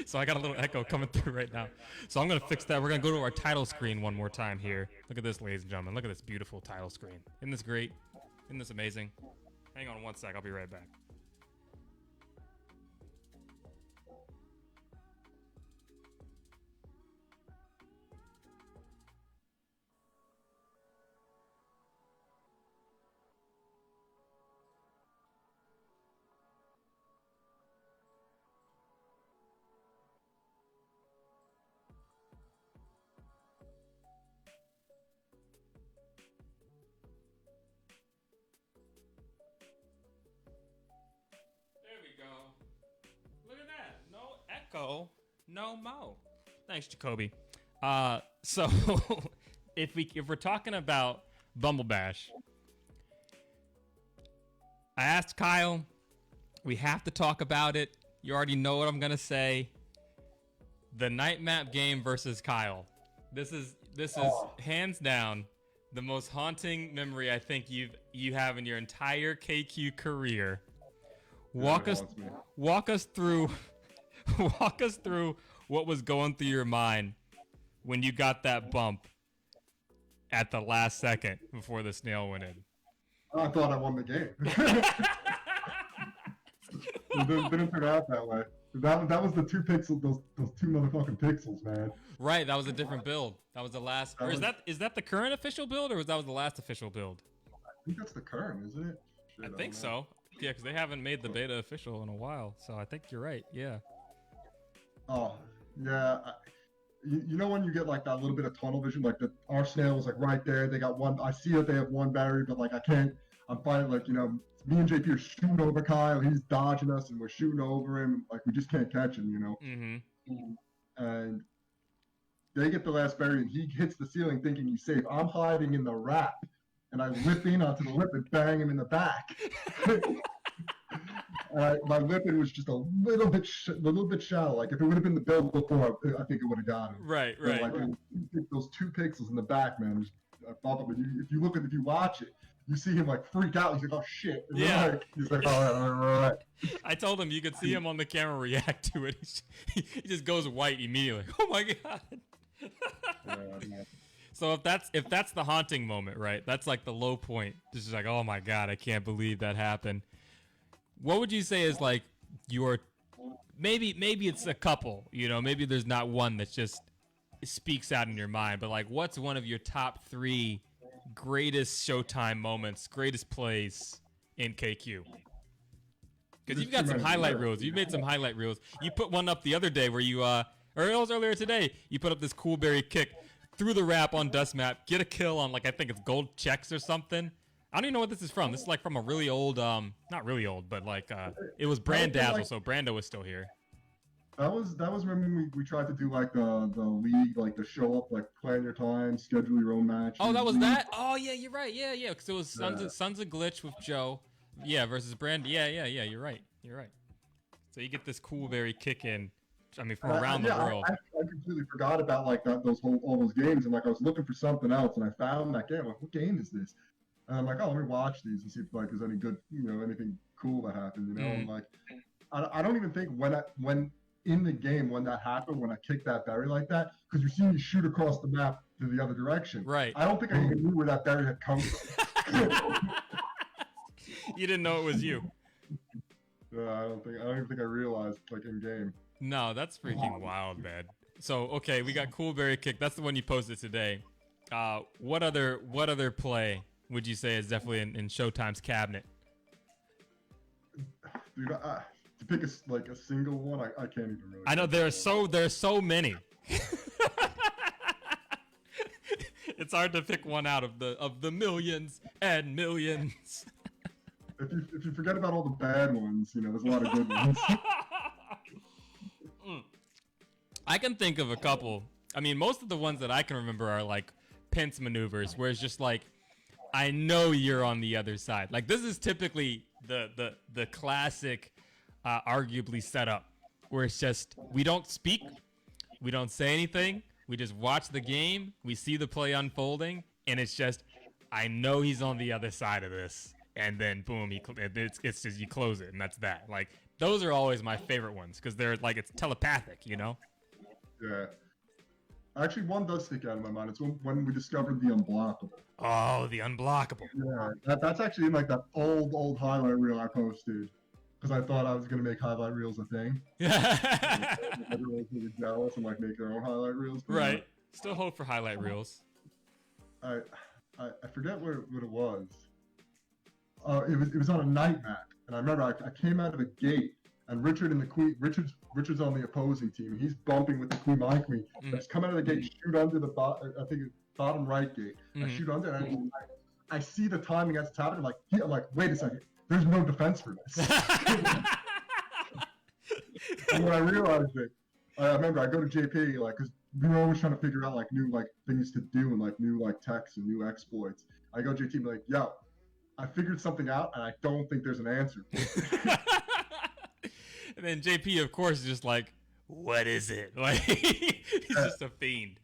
So I got a little echo coming through right now. So I'm going to fix that. We're going to go to our title screen one more time here. Look at this, ladies and gentlemen. Look at this beautiful title screen. Isn't this great? Isn't this amazing? Hang on one sec. I'll be right back. Echo no mo. Thanks, Jacoby. So if we're talking about Bumble Bash, I asked Kyle. We have to talk about it. You already know what I'm gonna say. The night map game versus Kyle. This is hands down the most haunting memory I think you have in your entire KQ career. Walk us through what was going through your mind when you got that bump at the last second before the snail went in. I thought I won the game. It didn't turn out that way. That was the 2 pixels, those 2 motherfucking pixels, man. Right, that was a different build. That was the last. Or is that the current official build, or was that the last official build? I think that's the current, isn't it? Shit, I think so. Yeah, because they haven't made the beta official in a while, so I think you're right. Yeah. Oh, yeah. You know when you get like that little bit of tunnel vision, like our snail was like right there. They got one. I see that they have one battery, but like I can't. I'm fighting like me and JP are shooting over Kyle. He's dodging us, and we're shooting over him. Like we just can't catch him, Mm-hmm. And they get the last berry, and he hits the ceiling thinking he's safe. I'm hiding in the wrap, and I whip in onto the lip and bang him in the back. My lipping was just a little bit shallow. Like if it would have been the build before, I think it would have got him. Right. But, like those 2 pixels in the back, man. If you watch it, you see him like freak out. He's like, "Oh shit!" And yeah. He's like, "All right." I told him you could see him on the camera react to it. He just goes white immediately. Oh my god. Yeah. So if that's the haunting moment, right? That's like the low point. Just like, oh my god, I can't believe that happened. What would you say is like your maybe it's a couple, maybe there's not one that just speaks out in your mind, but like what's one of your top 3 greatest Showtime moments, greatest plays in KQ? Because you've got some highlight reels. You've made some highlight reels. You put one up the other day where you or it was earlier today, you put up this cool berry kick through the wrap on dust map, get a kill on like I think it's gold checks or something. I don't even know what this is from. This is like from a really old, not really old, but like it was Brandazzle, so Brando was still here. That was when we tried to do like the league, like the show up, like plan your time, schedule your own match. Oh, that was that? Oh yeah, you're right. Yeah. Because it was Sons of Glitch with Joe. Yeah, versus Brand. Yeah. You're right. So you get this cool berry kick in. I mean, from around the world. I completely forgot about like all those games, and like I was looking for something else, and I found that game. I'm like, what game is this? And I'm like, oh, let me watch these and see if like there's any good, anything cool that happened, And like, I don't even think when in the game when that happened, when I kicked that berry like that, because you're seeing me shoot across the map to the other direction. Right. I don't think I even knew where that berry had come from. You didn't know it was you. I don't even think I realized like in game. No, that's freaking wild, man. So okay, we got cool berry kick. That's the one you posted today. What other play would you say is definitely in Showtime's cabinet? Dude, to pick a single one, I can't even really. I know there's so many. It's hard to pick one out of the millions and millions. If you forget about all the bad ones, there's a lot of good ones. I can think of a couple. I mean, most of the ones that I can remember are like pinch maneuvers, where it's just like, I know you're on the other side. Like this is typically the classic, arguably setup, where it's just we don't speak, we don't say anything, we just watch the game, we see the play unfolding, and it's just I know he's on the other side of this, and then boom, it's just you close it, and that's that. Like those are always my favorite ones because they're like it's telepathic, Yeah. Actually, one does stick out in my mind. It's when we discovered the unblockable. Oh, the unblockable. Yeah, that's actually in like that old highlight reel I posted because I thought I was gonna make highlight reels a thing. Yeah. Everyone's gonna get jealous and like make their own highlight reels. Right. Still hope for highlight reels. I forget what it was. It was on a night map, and I remember I came out of a gate. And Richard and the queen, Richard's on the opposing team. And he's bumping with the queen, my queen. I just come out of the gate, shoot under the bottom right gate. I shoot under, and I see the timing as it's happening. I'm like, wait a second, there's no defense for this. And when I realized it, I remember I go to JP like because we were always trying to figure out like new like things to do and like new like techs and new exploits. I go to JT and be like, yo, I figured something out and I don't think there's an answer. And then JP, of course, is just like, what is it? Like he's just a fiend.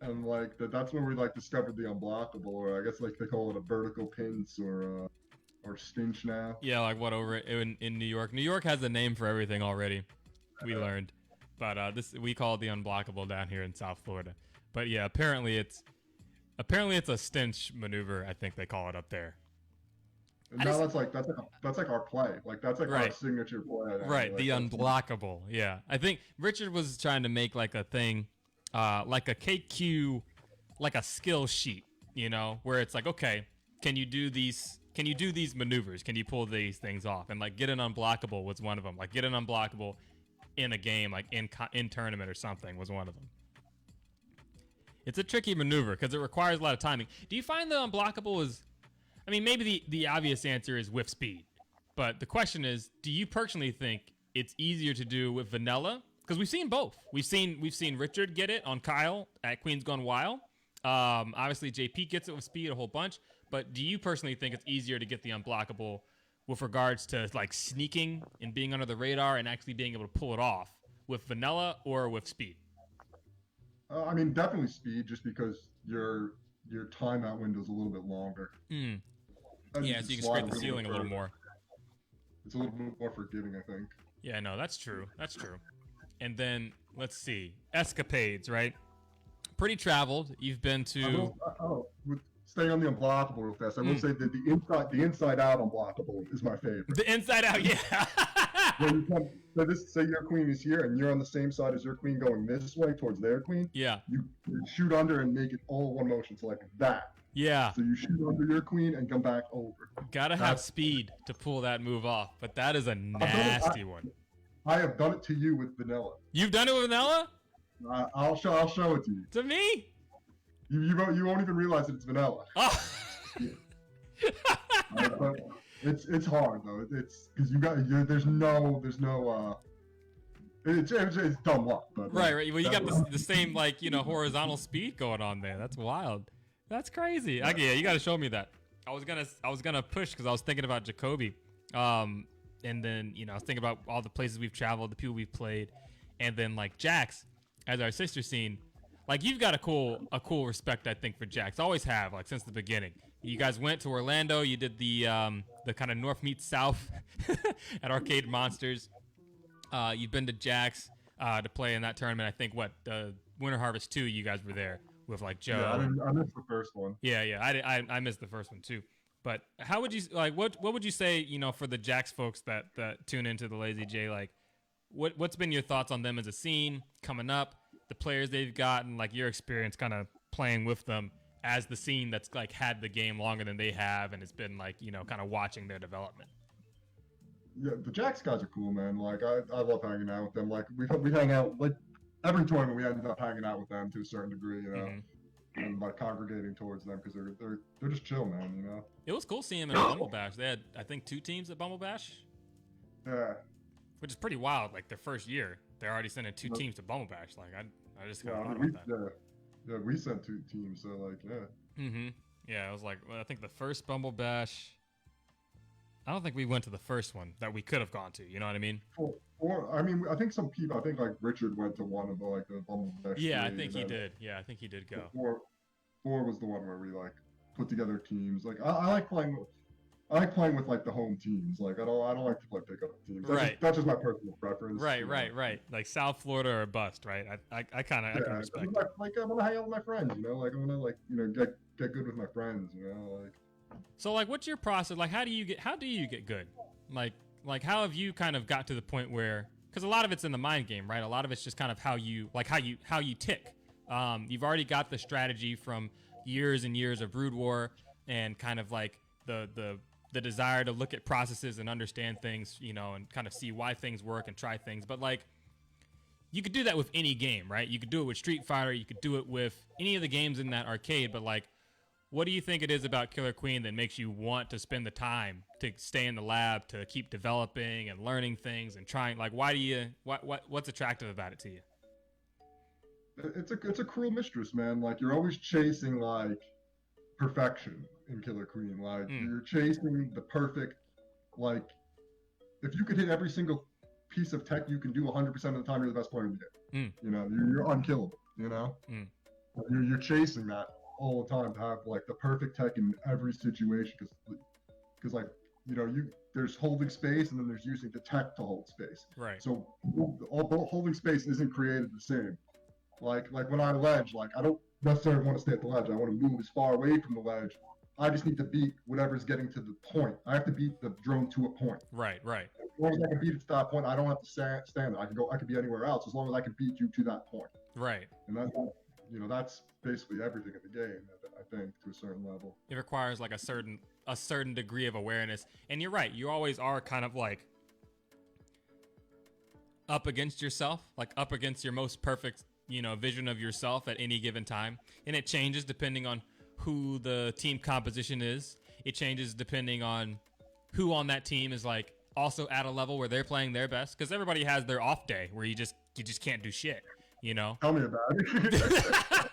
And like that's where we like discovered the unblockable, or I guess like they call it a vertical pinch or stinch now. Yeah, like what over in New York. New York has a name for everything already. We learned, but this we call it the unblockable down here in South Florida. But yeah, apparently it's a stench maneuver. I think they call it up there. And now that's like our play. Like that's like our signature play. Right, like, the unblockable. Yeah, I think Richard was trying to make like a thing, like a KQ, like a skill sheet. You know, where it's like, okay, can you do these? Can you do these maneuvers? Can you pull these things off? And like get an unblockable was one of them. Like get an unblockable in a game, like in tournament or something, was one of them. It's a tricky maneuver because it requires a lot of timing. Do you find the unblockable is? I mean, maybe the obvious answer is with speed, but the question is, do you personally think it's easier to do with vanilla? Because we've seen both. We've seen Richard get it on Kyle at Queen's Gone Wild. Obviously, JP gets it with speed a whole bunch. But do you personally think it's easier to get the unblockable with regards to like sneaking and being under the radar and actually being able to pull it off with vanilla or with speed? I mean, definitely speed, just because your timeout window is a little bit longer. Yeah, so you can scrape the ceiling a little more. It's a little bit more forgiving, I think. Yeah, no, that's true. That's true. And then let's see, escapades, right? Pretty traveled. You've been to. Staying on the unblockable real fast, I will say that the inside out unblockable is my favorite. The inside out, yeah. When you come, say your queen is here and you're on the same side as your queen going this way towards their queen. Yeah. You shoot under and make it all one motion, so like that. Yeah. So you shoot under your queen and come back over. Gotta have speed to pull that move off, but that is a nasty one. I have done it to you with vanilla. You've done it with vanilla? I'll show it to you. To me? You won't even realize that it's vanilla. Oh. But it's hard though. It's because there's no it's dumb luck. But right. Well, you got the same like horizontal speed going on there. That's wild. That's crazy. Yeah, you got to show me that. I was gonna push because I was thinking about Jacoby, and then I was thinking about all the places we've traveled, the people we've played, and then like Jax as our sister scene. Like you've got a cool respect, I think, for Jax. Always have, like since the beginning. You guys went to Orlando. You did the kind of North meets South at Arcade Monsters. You've been to Jax to play in that tournament. I think Winter Harvest 2. You guys were there with like Joe. Yeah, I missed the first one. Yeah. I missed the first one too. But how would you like? What would you say? For the Jax folks that tune into the Lazy J, like, what's been your thoughts on them as a scene coming up? The players they've gotten, like your experience kind of playing with them as the scene that's like had the game longer than they have, and it's been like kind of watching their development. Yeah, the Jax guys are cool, man. Like I love hanging out with them. Like we hang out like every tournament we end up hanging out with them to a certain degree, and like congregating towards them because they're just chill, man. It was cool seeing them at Bumble Bash. They had I think 2 teams at Bumble Bash. Yeah. Which is pretty wild. Like their first year, they're already sending 2 teams to Bumble Bash. Like I just kind of thought about that. Yeah, we sent 2 teams, so like yeah. Yeah, it was like I think the first Bumble Bash. I don't think we went to the first one that we could have gone to. You know what I mean? Or I mean, I think some people. I think like Richard went to one of the Bumble Bash. Yeah, I think he did. Yeah, I think he did go. 4 was the one where we like put together teams. Like I like playing with. I like playing with like the home teams. Like I don't like to play pickup teams. That's just my personal preference. Right. Like South Florida or bust, right? I kind of can respect. Like I want to hang out with my friends, Like I want to get good with my friends, Like. So like, what's your process? Like, how do you get good? Like how have you kind of got to the point where? Because a lot of it's in the mind game, right? A lot of it's just kind of how you tick. You've already got the strategy from years and years of Brood War and kind of like the desire to look at processes and understand things, and kind of see why things work and try things. But like, you could do that with any game, right? You could do it with Street Fighter. You could do it with any of the games in that arcade. But like, what do you think it is about Killer Queen that makes you want to spend the time to stay in the lab, to keep developing and learning things and trying? Like, why do you? What's attractive about it to you? It's a cruel mistress, man. Like you're always chasing like perfection in Killer Queen. Like you're chasing the perfect. Like if you could hit every single piece of tech you can do 100% of the time, you're the best player in the game. You know, you're unkillable. You know, you're chasing that all the time to have like the perfect tech in every situation because like you know there's holding space and then there's using the tech to hold space. Right. So holding space isn't created the same. Like when I ledge, like I don't necessarily want to stay at the ledge. I want to move as far away from the ledge. I just need to beat whatever's getting to the point. I have to beat the drone to a point. Right. As long as I can beat it to that point, I don't have to stand there. I can be anywhere else as long as I can beat you to that point. Right. And that's basically everything in the game. I think to a certain level. It requires like a certain degree of awareness, and you're right. You always are kind of like up against yourself, like up against your most perfect, vision of yourself at any given time, and it changes depending on who the team composition is. It changes depending on who on that team is like also at a level where they're playing their best, because everybody has their off day where you just can't do shit. Tell me about it.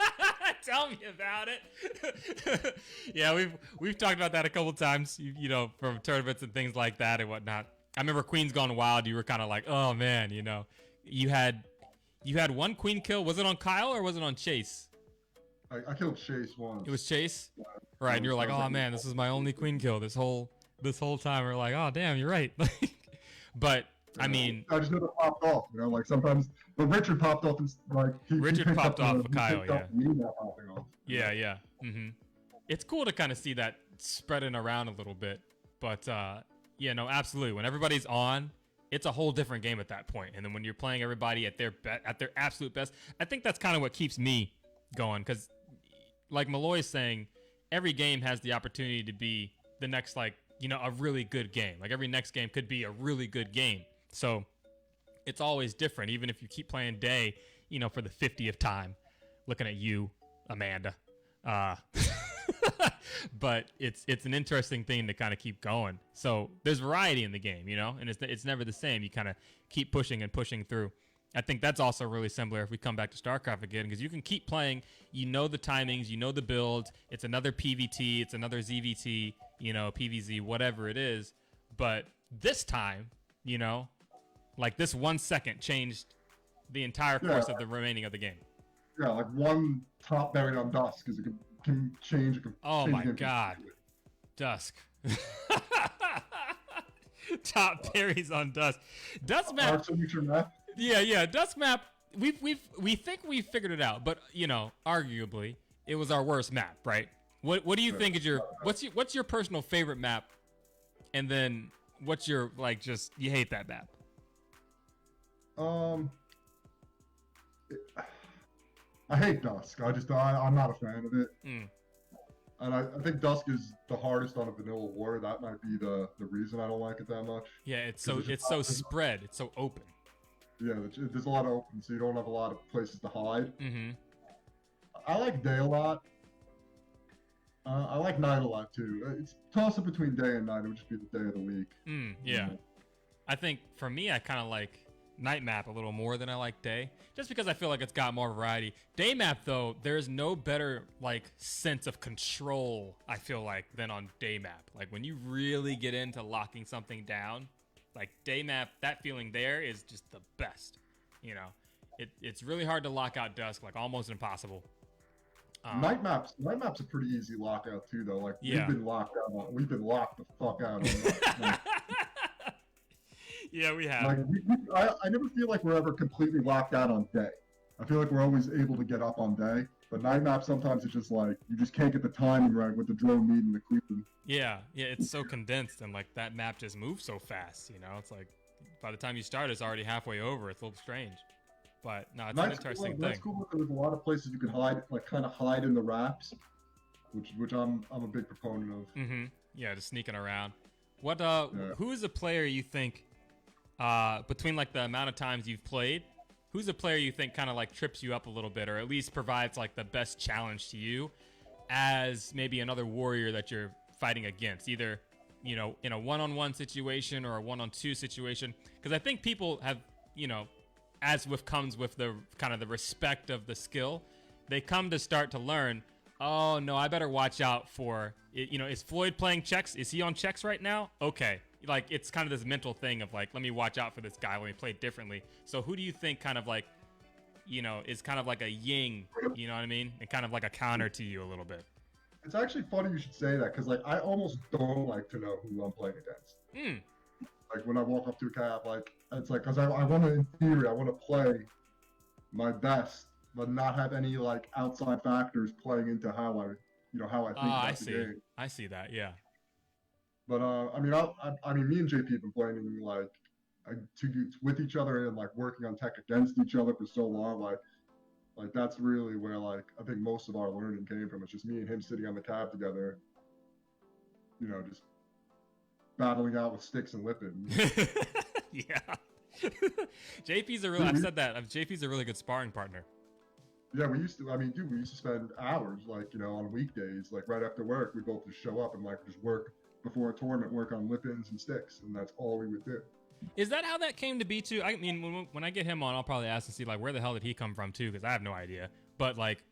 Tell me about it. Yeah, we've talked about that a couple times, from tournaments and things like that and whatnot. I remember Queen's Gone Wild. You were kind of like, oh man, you had one Queen kill. Was it on Kyle or was it on Chase? I killed Chase once. It was Chase, right? And you're like, oh man, this is my only Queen kill this whole time. We're like, oh damn, you're right. But I mean, I just never popped off. Like sometimes, but Richard popped off and like Richard popped off for Kyle. Yeah. Me not popping off. Yeah. Mm-hmm. It's cool to kind of see that spreading around a little bit, but yeah, no, absolutely. When everybody's on, it's a whole different game at that point. And then when you're playing everybody at their absolute best, I think that's kind of what keeps me going. Because, like Malloy's saying, every game has the opportunity to be the next, like, a really good game. Like every next game could be a really good game. So it's always different, even if you keep playing Day, for the 50th time. Looking at you, Amanda. But it's an interesting thing to kind of keep going. So there's variety in the game, and it's never the same. You kind of keep pushing and pushing through. I think that's also really similar if we come back to StarCraft again, because you can keep playing, the timings, the builds. It's another PVT, it's another ZVT, PVZ, whatever it is. But this time, like this 1 second changed the entire course of the remaining of the game. Yeah, like one top buried on Dusk is can change. Oh my god, Dusk. Top berries on Dusk. Dusk map. Yeah. Dusk map. We think we figured it out, but arguably it was our worst map, right? What do you think is what's your personal favorite map? And then what's your just you hate that map? I hate Dusk. I'm not a fan of it. And I think Dusk is the hardest on a vanilla war. That might be the reason I don't like it that much. Yeah, it's so spread. It's so open. Yeah, there's a lot of open, so you don't have a lot of places to hide. Mm-hmm. I like Day a lot. I like Night a lot too. It's toss up between Day and Night. It would just be the day of the week. Yeah. I think for me, I kind of like Night map a little more than I like Day, just because I feel like it's got more variety. Day map though, there's no better sense of control, I feel like, than on Day map. Like when you really get into locking something down, like Day map, that feeling there is just the best. It's really hard to lock out Dusk, like almost impossible. Night map's a pretty easy lockout too, though. Like we've been locked the fuck out. Yeah, we have. Like I never feel like we're ever completely locked out on Day. I feel like we're always able to get up on Day. But Night map sometimes it's just like you just can't get the timing right with the drone meeting the queen. Yeah, it's so condensed and that map just moves so fast. It's like by the time you start, it's already halfway over. It's a little strange. But no, it's an interesting thing. That's cool. There's a lot of places you can hide, kind of hide in the wraps, which I'm a big proponent of. Mm-hmm. Yeah, just sneaking around. Who is a player you think, between the amount of times you've played, who's a player you think kind of trips you up a little bit, or at least provides the best challenge to you as maybe another warrior that you're fighting against, either, you know, in a one-on-one situation or a one-on-two situation. Because I think people have, you know, as with comes with the kind of the respect of the skill, they come to start to learn, oh no, I better watch out for it. You know, is Floyd playing checks? Is he on checks right now? Okay. Like, it's kind of this mental thing of like, let me watch out for this guy when we play differently. So who do you think kind of like, you know, is kind of like a yin, you know what I mean? And kind of like a counter to you a little bit. It's actually funny you should say that, because like I almost don't like to know who I'm playing against. Like when I walk up to a cab, like it's like, because I want to, in theory, I want to play my best, but not have any like outside factors playing into how I, you know, how I think about the game. I see that, yeah. But I mean, I mean, me and JP have been playing like with each other and like working on tech against each other for so long. Like that's really where like I think most of our learning came from. It's just me and him sitting on the cab together, you know, just battling out with sticks and whipping. Yeah. JP's a really, I've said that. JP's a really good sparring partner. Yeah, we used to, I mean, dude, we used to spend hours, like, you know, on weekdays, like right after work, we'd both just show up and like just work before a tournament, work on whip-ins and sticks, and that's all we would do. Is that how that came to be too? I mean, when I get him on, I'll probably ask and see like where the hell did he come from too, because I have no idea. But like,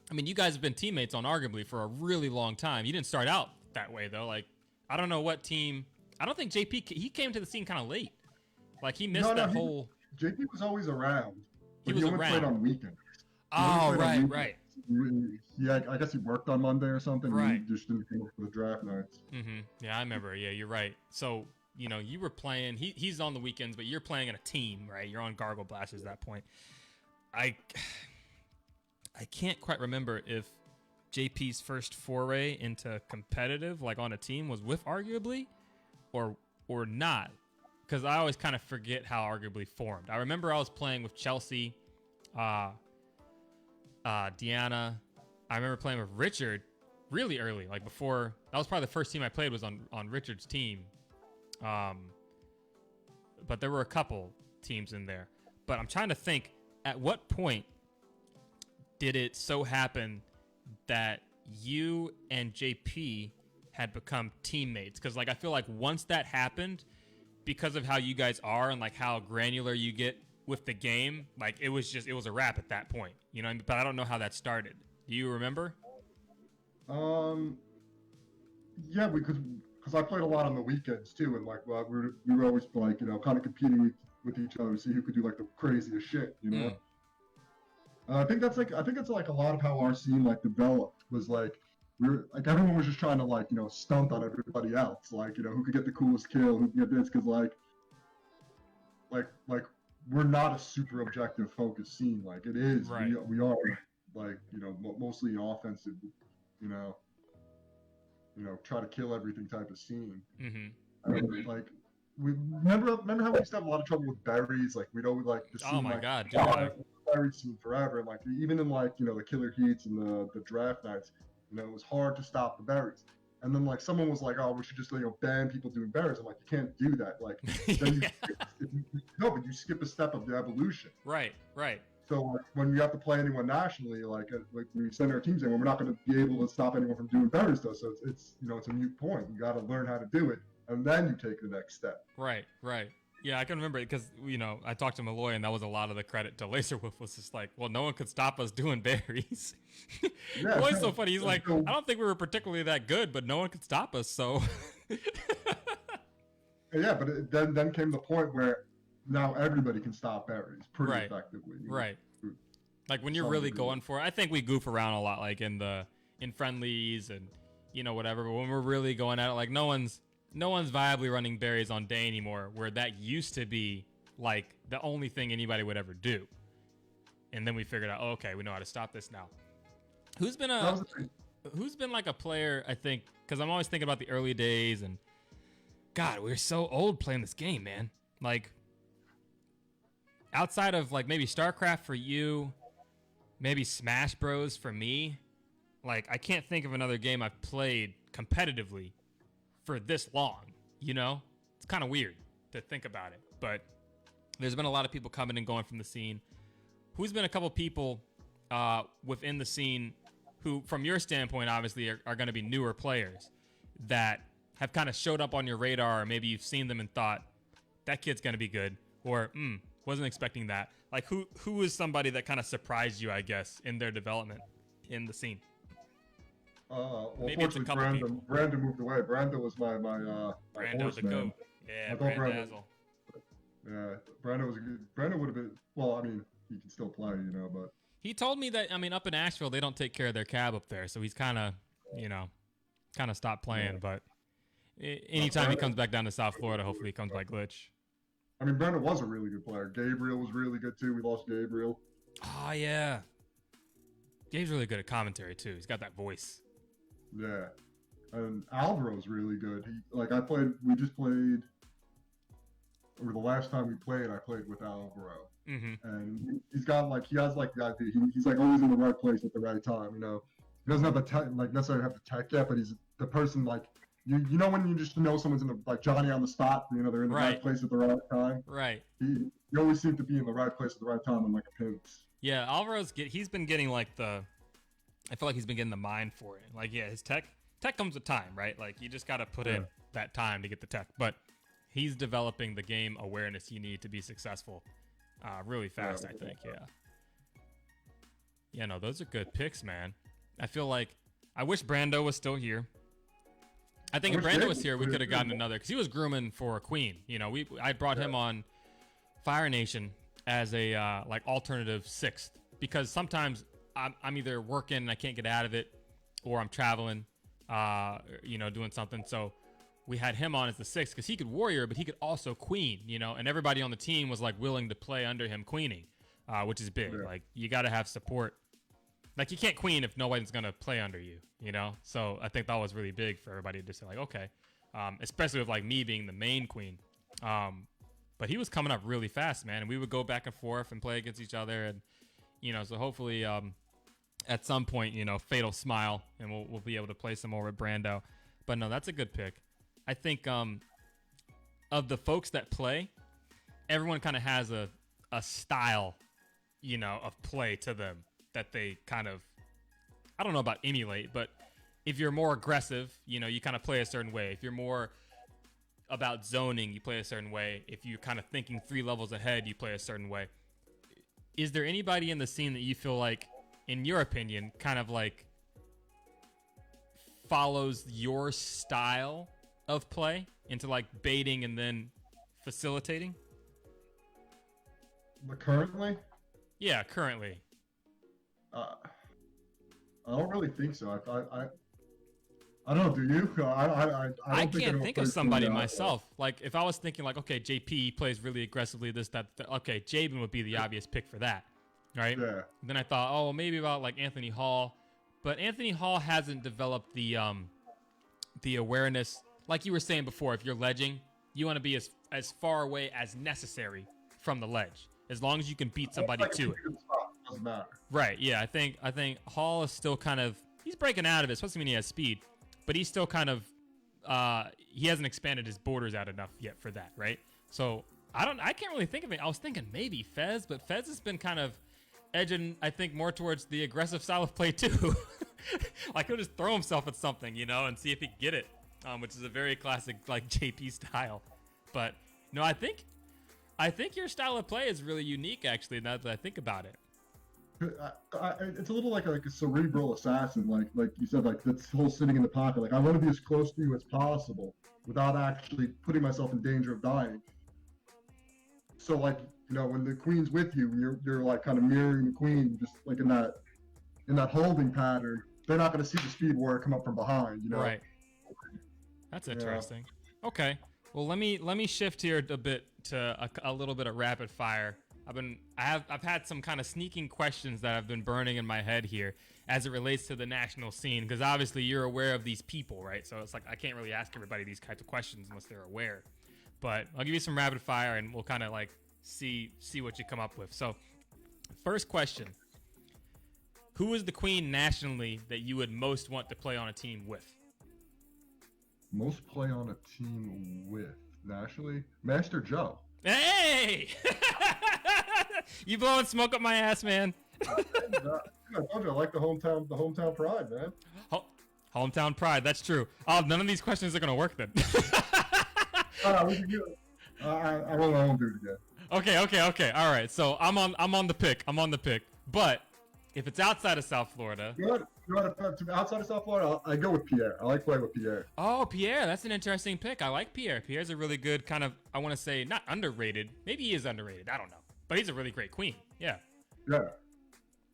I mean, you guys have been teammates on Arguably for a really long time. You didn't start out that way though. Like, I don't know what team. I don't think JP, he came to the scene kind of late. Like he missed whole. JP was always around. He was only played on weekends. Oh, right. Yeah, I guess he worked on Monday or something. Right. He just didn't come up for the draft nights. Yeah, I remember. Yeah, you're right. So, you know, you were playing, he's on the weekends, but you're playing in a team, right? You're on Gargle Blasters at that point. I can't quite remember if JP's first foray into competitive, like on a team, was with Arguably or not. Because I always kind of forget how Arguably formed. I remember I was playing with Chelsea, Deanna. I remember playing with Richard really early, like before. That was probably the first team I played was on Richard's team. But there were a couple teams in there. But I'm trying to think, at what point did it so happen that you and JP had become teammates? Because like I feel like once that happened, because of how you guys are and like how granular you get with the game, like it was a wrap at that point, you know what I mean? But I don't know how that started. Do you remember? Yeah, because I played a lot on the weekends too, and like we were always like, you know, kind of competing with each other to see who could do like the craziest shit, you know. I think it's like a lot of how our scene like developed was like we were like everyone was just trying to like, you know, stunt on everybody else, like, you know, who could get the coolest kill, who could get this, because like we're not a super objective focused scene. Like it is, right. we are like, you know, mostly offensive, you know, try to kill everything type of scene. Like we remember how we used to have a lot of trouble with berries. Like we'd always like the scene, oh my like, god, dude, berry scene forever. And like even in like, you know, the killer heats and the draft nights, you know, it was hard to stop the berries. And then like someone was like, oh, we should just, you know, ban people doing berries. I'm like, you can't do that. Like then but you skip a step of the evolution. Right. So like, when you have to play anyone nationally, like when we send our teams in, we're not going to be able to stop anyone from doing berries though. So it's you know, it's a moot point. You got to learn how to do it, and then you take the next step. Right. Yeah, I can remember it because, you know, I talked to Malloy and that was a lot of the credit to Laserwolf was just like, well, no one could stop us doing berries. Yeah, Malloy's so funny. He's like, I don't think we were particularly that good, but no one could stop us. So. Yeah, but then came the point where now everybody can stop berries pretty effectively. Right. Like when you're really going for it, I think we goof around a lot, like in friendlies and, you know, whatever. But when we're really going at it, like no one's viably running berries on day anymore, where that used to be like the only thing anybody would ever do. And then we figured out, oh, okay, we know how to stop this now. Who's been like a player, I think, because I'm always thinking about the early days and God, we're so old playing this game, man. Like outside of like maybe StarCraft for you, maybe Smash Bros for me, like I can't think of another game I've played competitively for this long, you know? It's kind of weird to think about it, but there's been a lot of people coming and going from the scene. Who's been a couple people within the scene who, from your standpoint, obviously are going to be newer players that have kind of showed up on your radar, or maybe you've seen them and thought that kid's going to be good, or wasn't expecting that. Like who is somebody that kind of surprised you, I guess, in their development in the scene? Well, Maybe it's a couple people. Brandon moved away. Brandon was my Brando horse the man. goat. Yeah, I thought Brandazzle. Yeah, Brandon was good. Brandon would have been. Well, I mean, he can still play, but He told me that, I mean, up in Asheville, they don't take care of their cab up there, so he's kind of stopped playing. Yeah. But anytime he comes back down to South Florida, hopefully he comes by Glitch. I mean, Brandon was a really good player. Gabriel was really good too. We lost Gabriel. Oh yeah, Gabe's really good at commentary too. He's got that voice. Yeah, and Alvaro's really good. We just played. Or the last time we played, I played with Alvaro. Mm-hmm. And he has the idea. He's like always in the right place at the right time. He doesn't have the tech, necessarily have the tech yet, but he's the person when you just know someone's in the Johnny on the spot. They're in the right place at the right time. Right. He always seems to be in the right place at the right time and like a pinch. Yeah, he's been getting I feel like he's been getting the mind for it. His tech comes with time, right? Like you just got to put in that time to get the tech, but he's developing the game awareness you need to be successful really fast, I think. Yeah, no, those are good picks, man. I feel like I wish Brando was still here. I think if Brando was here, we could have gotten another, because he was grooming for a queen. I brought him on Fire Nation as a alternative sixth, because sometimes I'm either working and I can't get out of it, or I'm traveling, doing something. So we had him on as the sixth because he could warrior, but he could also queen, and everybody on the team was willing to play under him queening, which is big. Yeah. You got to have support. You can't queen if nobody's going to play under you, So I think that was really big for everybody to say okay, especially with me being the main queen. But he was coming up really fast, man. And we would go back and forth and play against each other. And, so hopefully at some point, Fatal Smile, and we'll be able to play some more with Brando. But no, that's a good pick. I think of the folks that play, everyone kind of has a style, of play to them that they kind of, I don't know about emulate, but if you're more aggressive, you kind of play a certain way. If you're more about zoning, you play a certain way. If you're kind of thinking 3 levels ahead, you play a certain way. Is there anybody in the scene that you feel like, in your opinion, kind of follows your style of play into baiting and then facilitating? Currently? Yeah, currently. I don't really think so. I don't know. Do you? I can't think of somebody myself. If I was thinking okay, JP plays really aggressively, this, that, okay, Jabin would be the obvious pick for that, right? Yeah. Then I thought, maybe about Anthony Hall, but Anthony Hall hasn't developed the awareness. Like you were saying before, if you're ledging, you want to be as far away as necessary from the ledge, as long as you can beat somebody to it. Doesn't matter. Right. Yeah. I think Hall is still kind of, he's breaking out of it, especially when he has speed, but he's still kind of he hasn't expanded his borders out enough yet for that, right? So I can't really think of it. I was thinking maybe Fez, but Fez has been kind of edging, I think, more towards the aggressive style of play too. He'll just throw himself at something, and see if he can get it, which is a very classic JP style. But no, I think your style of play is really unique, actually, now that I think about it. It's a little like a cerebral assassin, like you said, this whole sitting in the pocket. I want to be as close to you as possible without actually putting myself in danger of dying. So when the queen's with you, you're kind of mirroring the queen, just in that holding pattern. They're not going to see the speed warrior come up from behind, Right. That's interesting. Yeah. Okay. Well, let me shift here a bit to a little bit of rapid fire. I've had some kind of sneaking questions that have been burning in my head here as it relates to the national scene, because obviously you're aware of these people, right? So it's I can't really ask everybody these kinds of questions unless they're aware. But I'll give you some rapid fire and we'll kind of see what you come up with. So, first question: who is the queen nationally that you would most want to play on a team with? Most play on a team with nationally? Master Joe. Hey! You blowing smoke up my ass, man. I told you I like the hometown pride, man. Ho- Hometown pride. That's true. Oh, none of these questions are gonna work then. We can do it. I won't do it again. Okay. All right. So I'm on the pick. But if it's outside of South Florida, Outside of South Florida, I go with Pierre. I like playing with Pierre. oh, Pierre, that's an interesting pick. I like Pierre. Pierre's a really good kind of, I want to say, not underrated. Maybe he is underrated. I don't know. But he's a really great queen. Yeah. Yeah.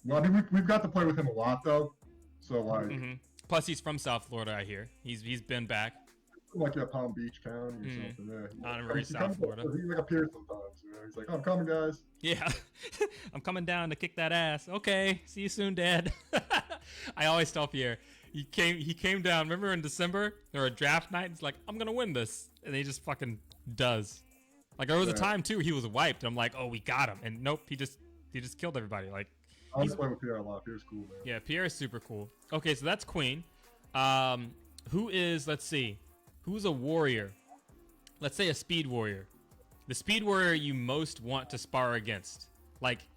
Well, I mean, we've got to play with him a lot though. So like, Plus, he's from South Florida. I hear he's been back. like Palm Beach County or something. Yeah. Honorary South Florida. He's like up here sometimes. You know? He's like, "I'm coming, guys." Yeah, I'm coming down to kick that ass. Okay, see you soon, Dad. I always tell Pierre, he came down. Remember in December, there were a draft night. He's like, I'm gonna win this, and he just fucking does. Like there was a time too, he was wiped. I'm like, oh, we got him, and nope, he just killed everybody. Like I was playing with Pierre a lot. Pierre's cool, man. yeah, Pierre is super cool. Okay, so that's queen. Who is? Let's see, who's a warrior? Let's say a speed warrior. The speed warrior you most want to spar against. Like,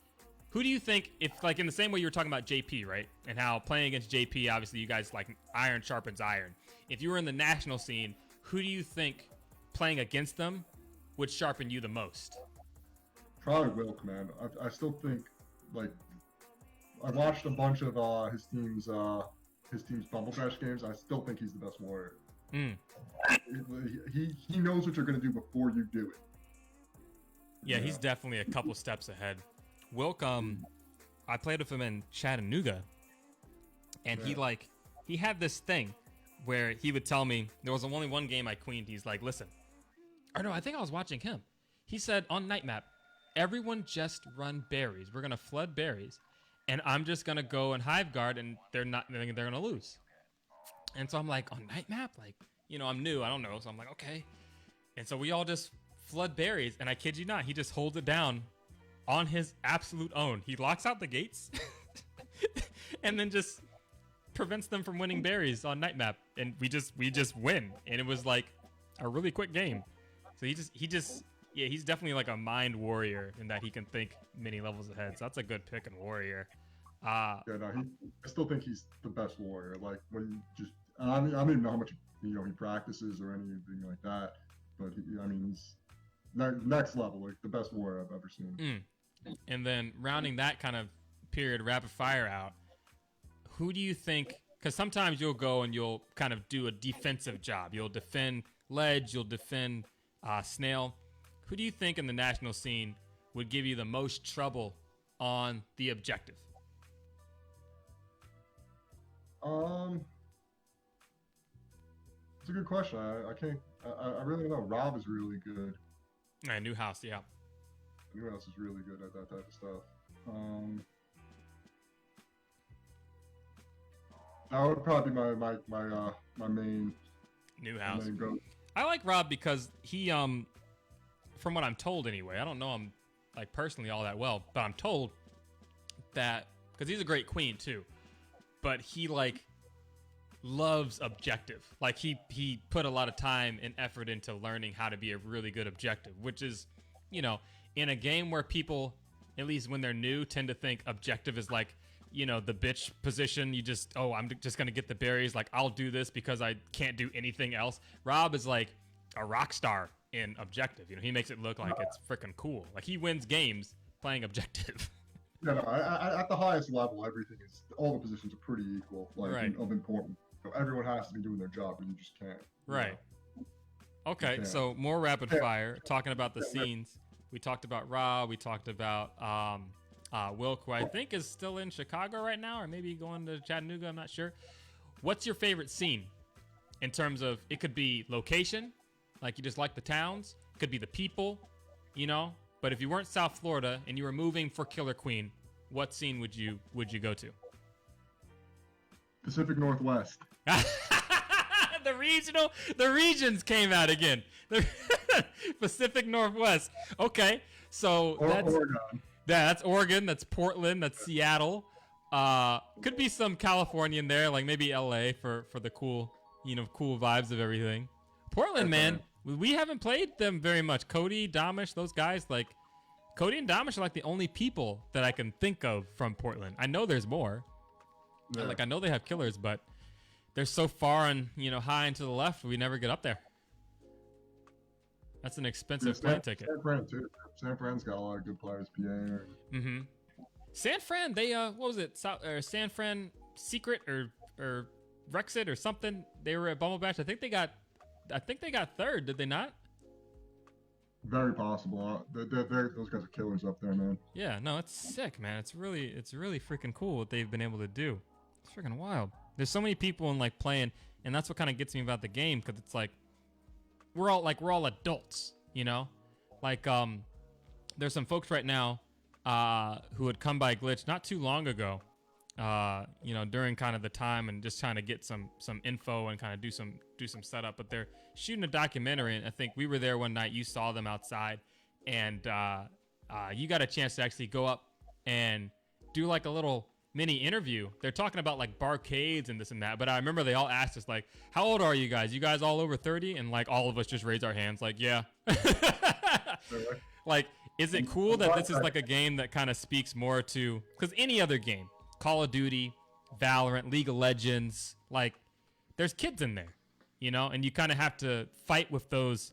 who do you think, if like in the same way you were talking about JP, right? And how playing against JP, obviously you guys like iron sharpens iron. If you were in the national scene, who do you think playing against them would sharpen you the most? Probably Wilk, man. I still think like I watched a bunch of his team's Bumble Dash games. I still think he's the best warrior. He knows what you're gonna do before you do it. Yeah, he's definitely a couple steps ahead. Wilk, I played with him in Chattanooga, and he had this thing where he would tell me, there was only one game I queened. He's like, listen, or no, I think I was watching him. He said on night map, everyone just run berries. We're gonna flood berries, and I'm just gonna go and hive guard, and they're gonna lose. And so I'm like, on night map, like, you know, I'm new, I don't know, so I'm like, okay. And so we all just flood berries, and I kid you not, he just holds it down on his absolute own. He locks out the gates and then just prevents them from winning berries on night map, and we just win. And it was like a really quick game. So he's definitely like a mind warrior in that he can think many levels ahead. So that's a good pick and warrior. I still think he's the best warrior. Like when you just, I don't even know how much he practices or anything like that, but he's next level, like the best warrior I've ever seen. And then rounding that kind of period rapid fire out, who do you think, because sometimes you'll go and you'll kind of do a defensive job. You'll defend ledge, you'll defend snail. Who do you think in the national scene would give you the most trouble on the objective? It's a good question. I really don't know. Rob is really good. Newhouse, yeah. Newhouse is really good at that type of stuff. That would probably be my main Newhouse. main go. I like Rob because he, from what I'm told anyway, I don't know him like personally all that well, but I'm told that because he's a great queen too, but he like loves objective. Like he put a lot of time and effort into learning how to be a really good objective, which is, you know, in a game where people, at least when they're new, tend to think objective is like, you know, the bitch position. You just, oh, I'm just going to get the berries. Like, I'll do this because I can't do anything else. Rob is like a rock star in objective. You know, he makes it look like it's freaking cool. Like, he wins games playing objective. No, at the highest level, everything is, all the positions are pretty equal, like, right. of importance. So everyone has to be doing their job, but you just can't. Right. Know? Okay, so more rapid fire, talking about the scenes. We talked about Rob. We talked about Wilk, who I think is still in Chicago right now, or maybe going to Chattanooga. I'm not sure. What's your favorite scene in terms of, it could be location, like you just like the towns. It could be the people, you know. But if you weren't South Florida and you were moving for Killer Queen, what scene would you go to? Pacific Northwest. The regions came out again. The Pacific Northwest. Okay, so that's Oregon. That's Oregon. That's Portland. That's Seattle. Could be some California in there, like maybe LA for the cool, you know, cool vibes of everything. Portland, man, we haven't played them very much. Cody, Damish, those guys, like, Cody and Domish are like the only people that I can think of from Portland. I know there's more. Yeah. Like I know they have killers, but they're so far and high and to the left, we never get up there. That's an expensive plane ticket. San Fran too. San Fran's got a lot of good players. PA. Mm-hmm. San Fran, they what was it? San Fran Secret or Rexit or something? They were at Bumblebash. I think they got third. Did they not? Very possible. Those guys are killers up there, man. Yeah, no, it's sick, man. It's really freaking cool what they've been able to do. It's freaking wild. There's so many people in like playing, and that's what kind of gets me about the game, because it's like we're all adults, Like there's some folks right now who had come by Glitch not too long ago, during kind of the time and just trying to get some info and kind of do some setup. But they're shooting a documentary, and I think we were there one night. You saw them outside, and you got a chance to actually go up and do like a little mini interview. They're talking about like barcades and this and that, but I remember they all asked us like, how old are you guys? You guys all over 30? And like all of us just raised our hands like, yeah. Like, is it cool that this is like a game that kind of speaks more to, because any other game, Call of Duty, Valorant, League of Legends, like there's kids in there, and you kind of have to fight with those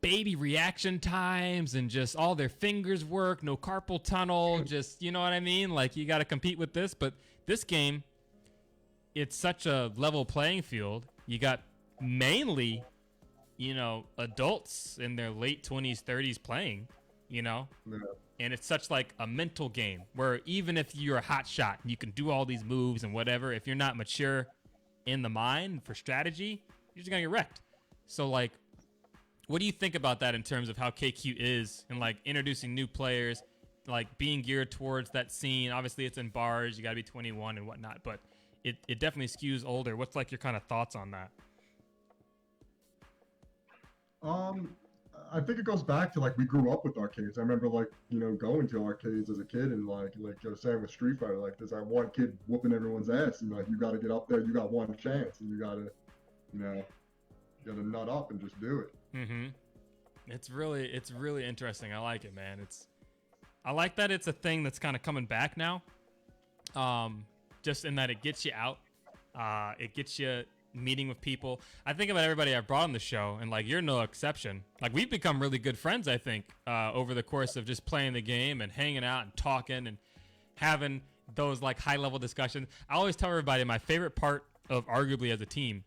baby reaction times and just all their fingers work, no carpal tunnel, just, you know what I mean? Like you got to compete with this, but this game, it's such a level playing field. You got mainly, adults in their late 20s, 30s playing, Yeah. And it's such like a mental game where even if you're a hot shot, you can do all these moves and whatever. If you're not mature in the mind for strategy, you're just gonna get wrecked. So like, what do you think about that in terms of how KQ is and like introducing new players, like being geared towards that scene? Obviously it's in bars, you gotta be 21 and whatnot, but it definitely skews older. What's like your kind of thoughts on that? I think it goes back to like we grew up with arcades. I remember like going to arcades as a kid and like you were saying with Street Fighter, like there's that one kid whooping everyone's ass and like you got to get up there, you got one chance and you got to you got to nut up and just do it. Mm-hmm. It's really interesting. I like it, man. I like that it's a thing that's kind of coming back now. Just in that it gets you out. It gets you meeting with people. I think about everybody I've brought on the show, and like you're no exception. Like we've become really good friends, I think, over the course of just playing the game and hanging out and talking and having those like high level discussions. I always tell everybody my favorite part of arguably as a team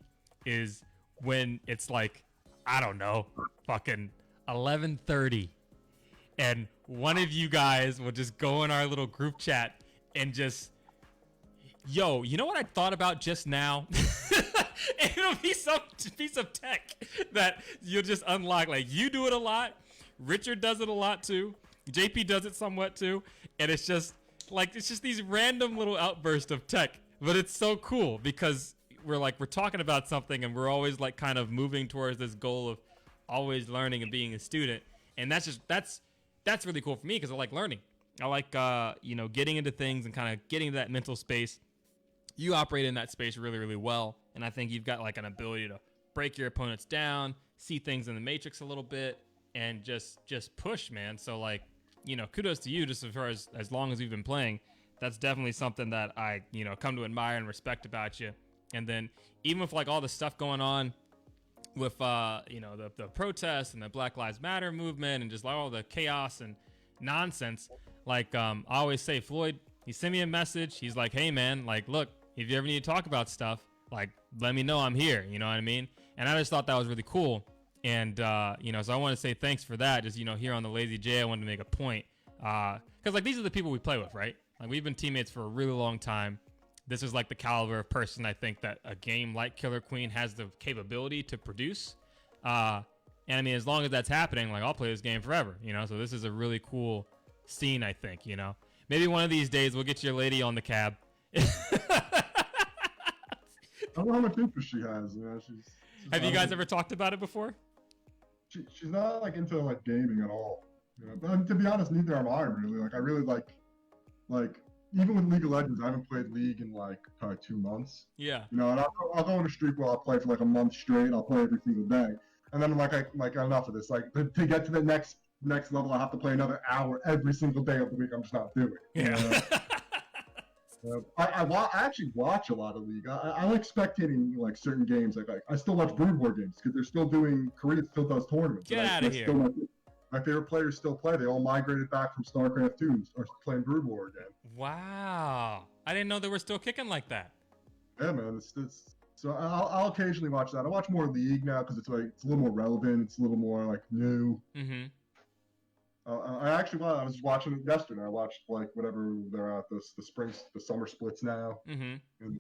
is when it's like, I don't know, fucking 11:30, and one of you guys will just go in our little group chat and just, yo, you know what I thought about just now? And it'll be some piece of tech that you'll just unlock. Like you do it a lot, Richard does it a lot too, JP does it somewhat too, and it's just these random little outbursts of tech, but it's so cool because we're talking about something and we're always like kind of moving towards this goal of always learning and being a student, and that's really cool for me because I like learning. I like getting into things and kind of getting into that mental space. You operate in that space really, really well, and I think you've got like an ability to break your opponents down, see things in the matrix a little bit, and just push, man. So like, kudos to you just as far as long as we've been playing. That's definitely something that I come to admire and respect about you. And then even with like all the stuff going on with the protests and the Black Lives Matter movement and just like all the chaos and nonsense, like I always say, Floyd, he sent me a message. He's like, hey man, like look, if you ever need to talk about stuff, like let me know, I'm here. You know what I mean? And I just thought that was really cool. And so I want to say thanks for that. Just here on the Lazy J, I wanted to make a point because like these are the people we play with, right? Like we've been teammates for a really long time. This is like the caliber of person I think that a game like Killer Queen has the capability to produce. And I mean, as long as that's happening, like I'll play this game forever, so this is a really cool scene, I think, maybe one of these days we'll get your lady on the cab. I don't know how much interest she has. She's Have you guys ever talked about it before? She's not like into like gaming at all. But to be honest, neither am I really. Like I really like even with League of Legends, I haven't played League in like probably 2 months. Yeah. And I'll go on a streak where I'll play for like a month straight. I'll play every single day, and then I'm like enough of this. Like to get to the next next level, I have to play another hour every single day of the week. I'm just not doing it. Yeah. I actually watch a lot of League. I like spectating like certain games. Like I still watch Brood War games because they're still doing. Korea still does tournaments. Get out of here. My favorite players still play. They all migrated back from StarCraft 2 and are playing Brood War again. Wow. I didn't know they were still kicking like that. Yeah, man. It's so I'll occasionally watch that. I watch more League now because it's a little more relevant. It's a little more like new. Mm-hmm. I was watching it yesterday. I watched like whatever they're at the summer splits now. Mm-hmm. And,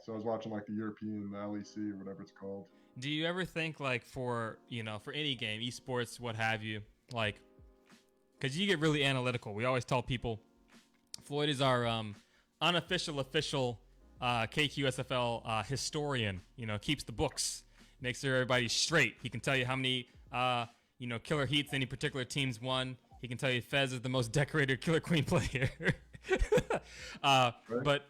so I was watching like the European LEC or whatever it's called. Do you ever think like for any game, esports, what have you, like, because you get really analytical. We always tell people Floyd is our unofficial official KQ SFL historian. Keeps the books, makes sure everybody's straight. He can tell you how many killer heats any particular team's won. He can tell you Fez is the most decorated Killer Queen player. Right. But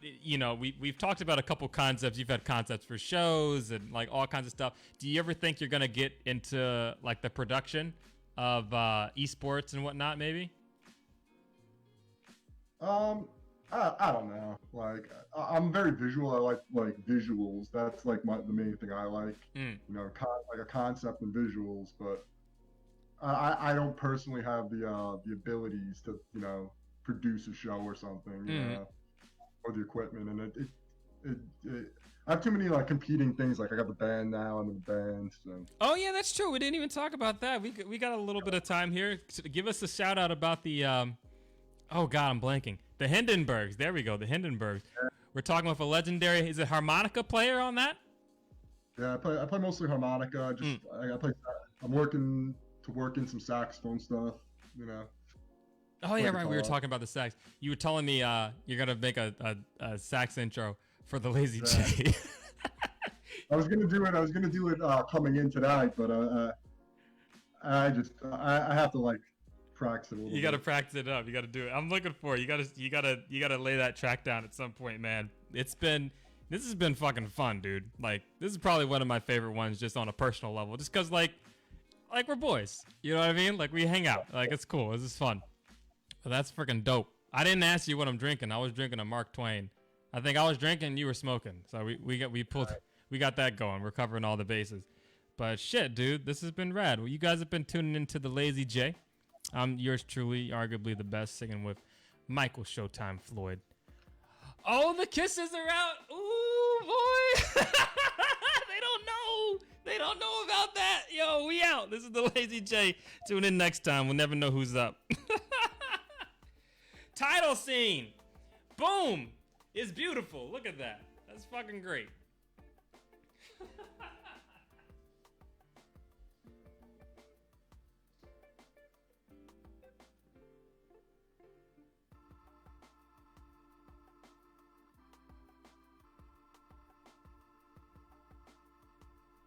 we've talked about a couple concepts. You've had concepts for shows and like all kinds of stuff. Do you ever think you're gonna get into like the production of esports and whatnot? Maybe. I don't know. Like I'm very visual. I like visuals. That's like the main thing I like. Like a concept and visuals. But I don't personally have the abilities to produce a show or something, or the equipment, and I have too many like competing things. Like I got the band now, I'm in the band. So. Oh yeah, that's true. We didn't even talk about that. We got a little bit of time here. Give us a shout out about the oh god, I'm blanking. The Hindenburgs. There we go. The Hindenburgs. Yeah. We're talking with a legendary. Is it harmonica player on that? Yeah, I play mostly harmonica. I'm working in some saxophone stuff. Oh yeah, right. We were talking about the sax. You were telling me you're gonna make a sax intro for the Lazy J. I was gonna do it coming in tonight, but I have to like practice it a little bit. You gotta practice it up. You gotta do it. I'm looking for it. You gotta lay that track down at some point, man. This has been fucking fun, dude. Like this is probably one of my favorite ones, just on a personal level, just cause like we're boys. You know what I mean? Like we hang out. Like it's cool. This is fun. But that's freaking dope. I didn't ask you what I'm drinking. I was drinking a Mark Twain. I think I was drinking, you were smoking. So we got that going. We're covering all the bases. But shit, dude, this has been rad. Well, you guys have been tuning into the Lazy J. I'm yours truly, arguably the best, singing with Michael Showtime Floyd. Oh, the kisses are out. Ooh, boy. They don't know about that. Yo, we out. This is the Lazy J. Tune in next time. We'll never know who's up. Title scene. Boom. It's beautiful. Look at that. That's fucking great.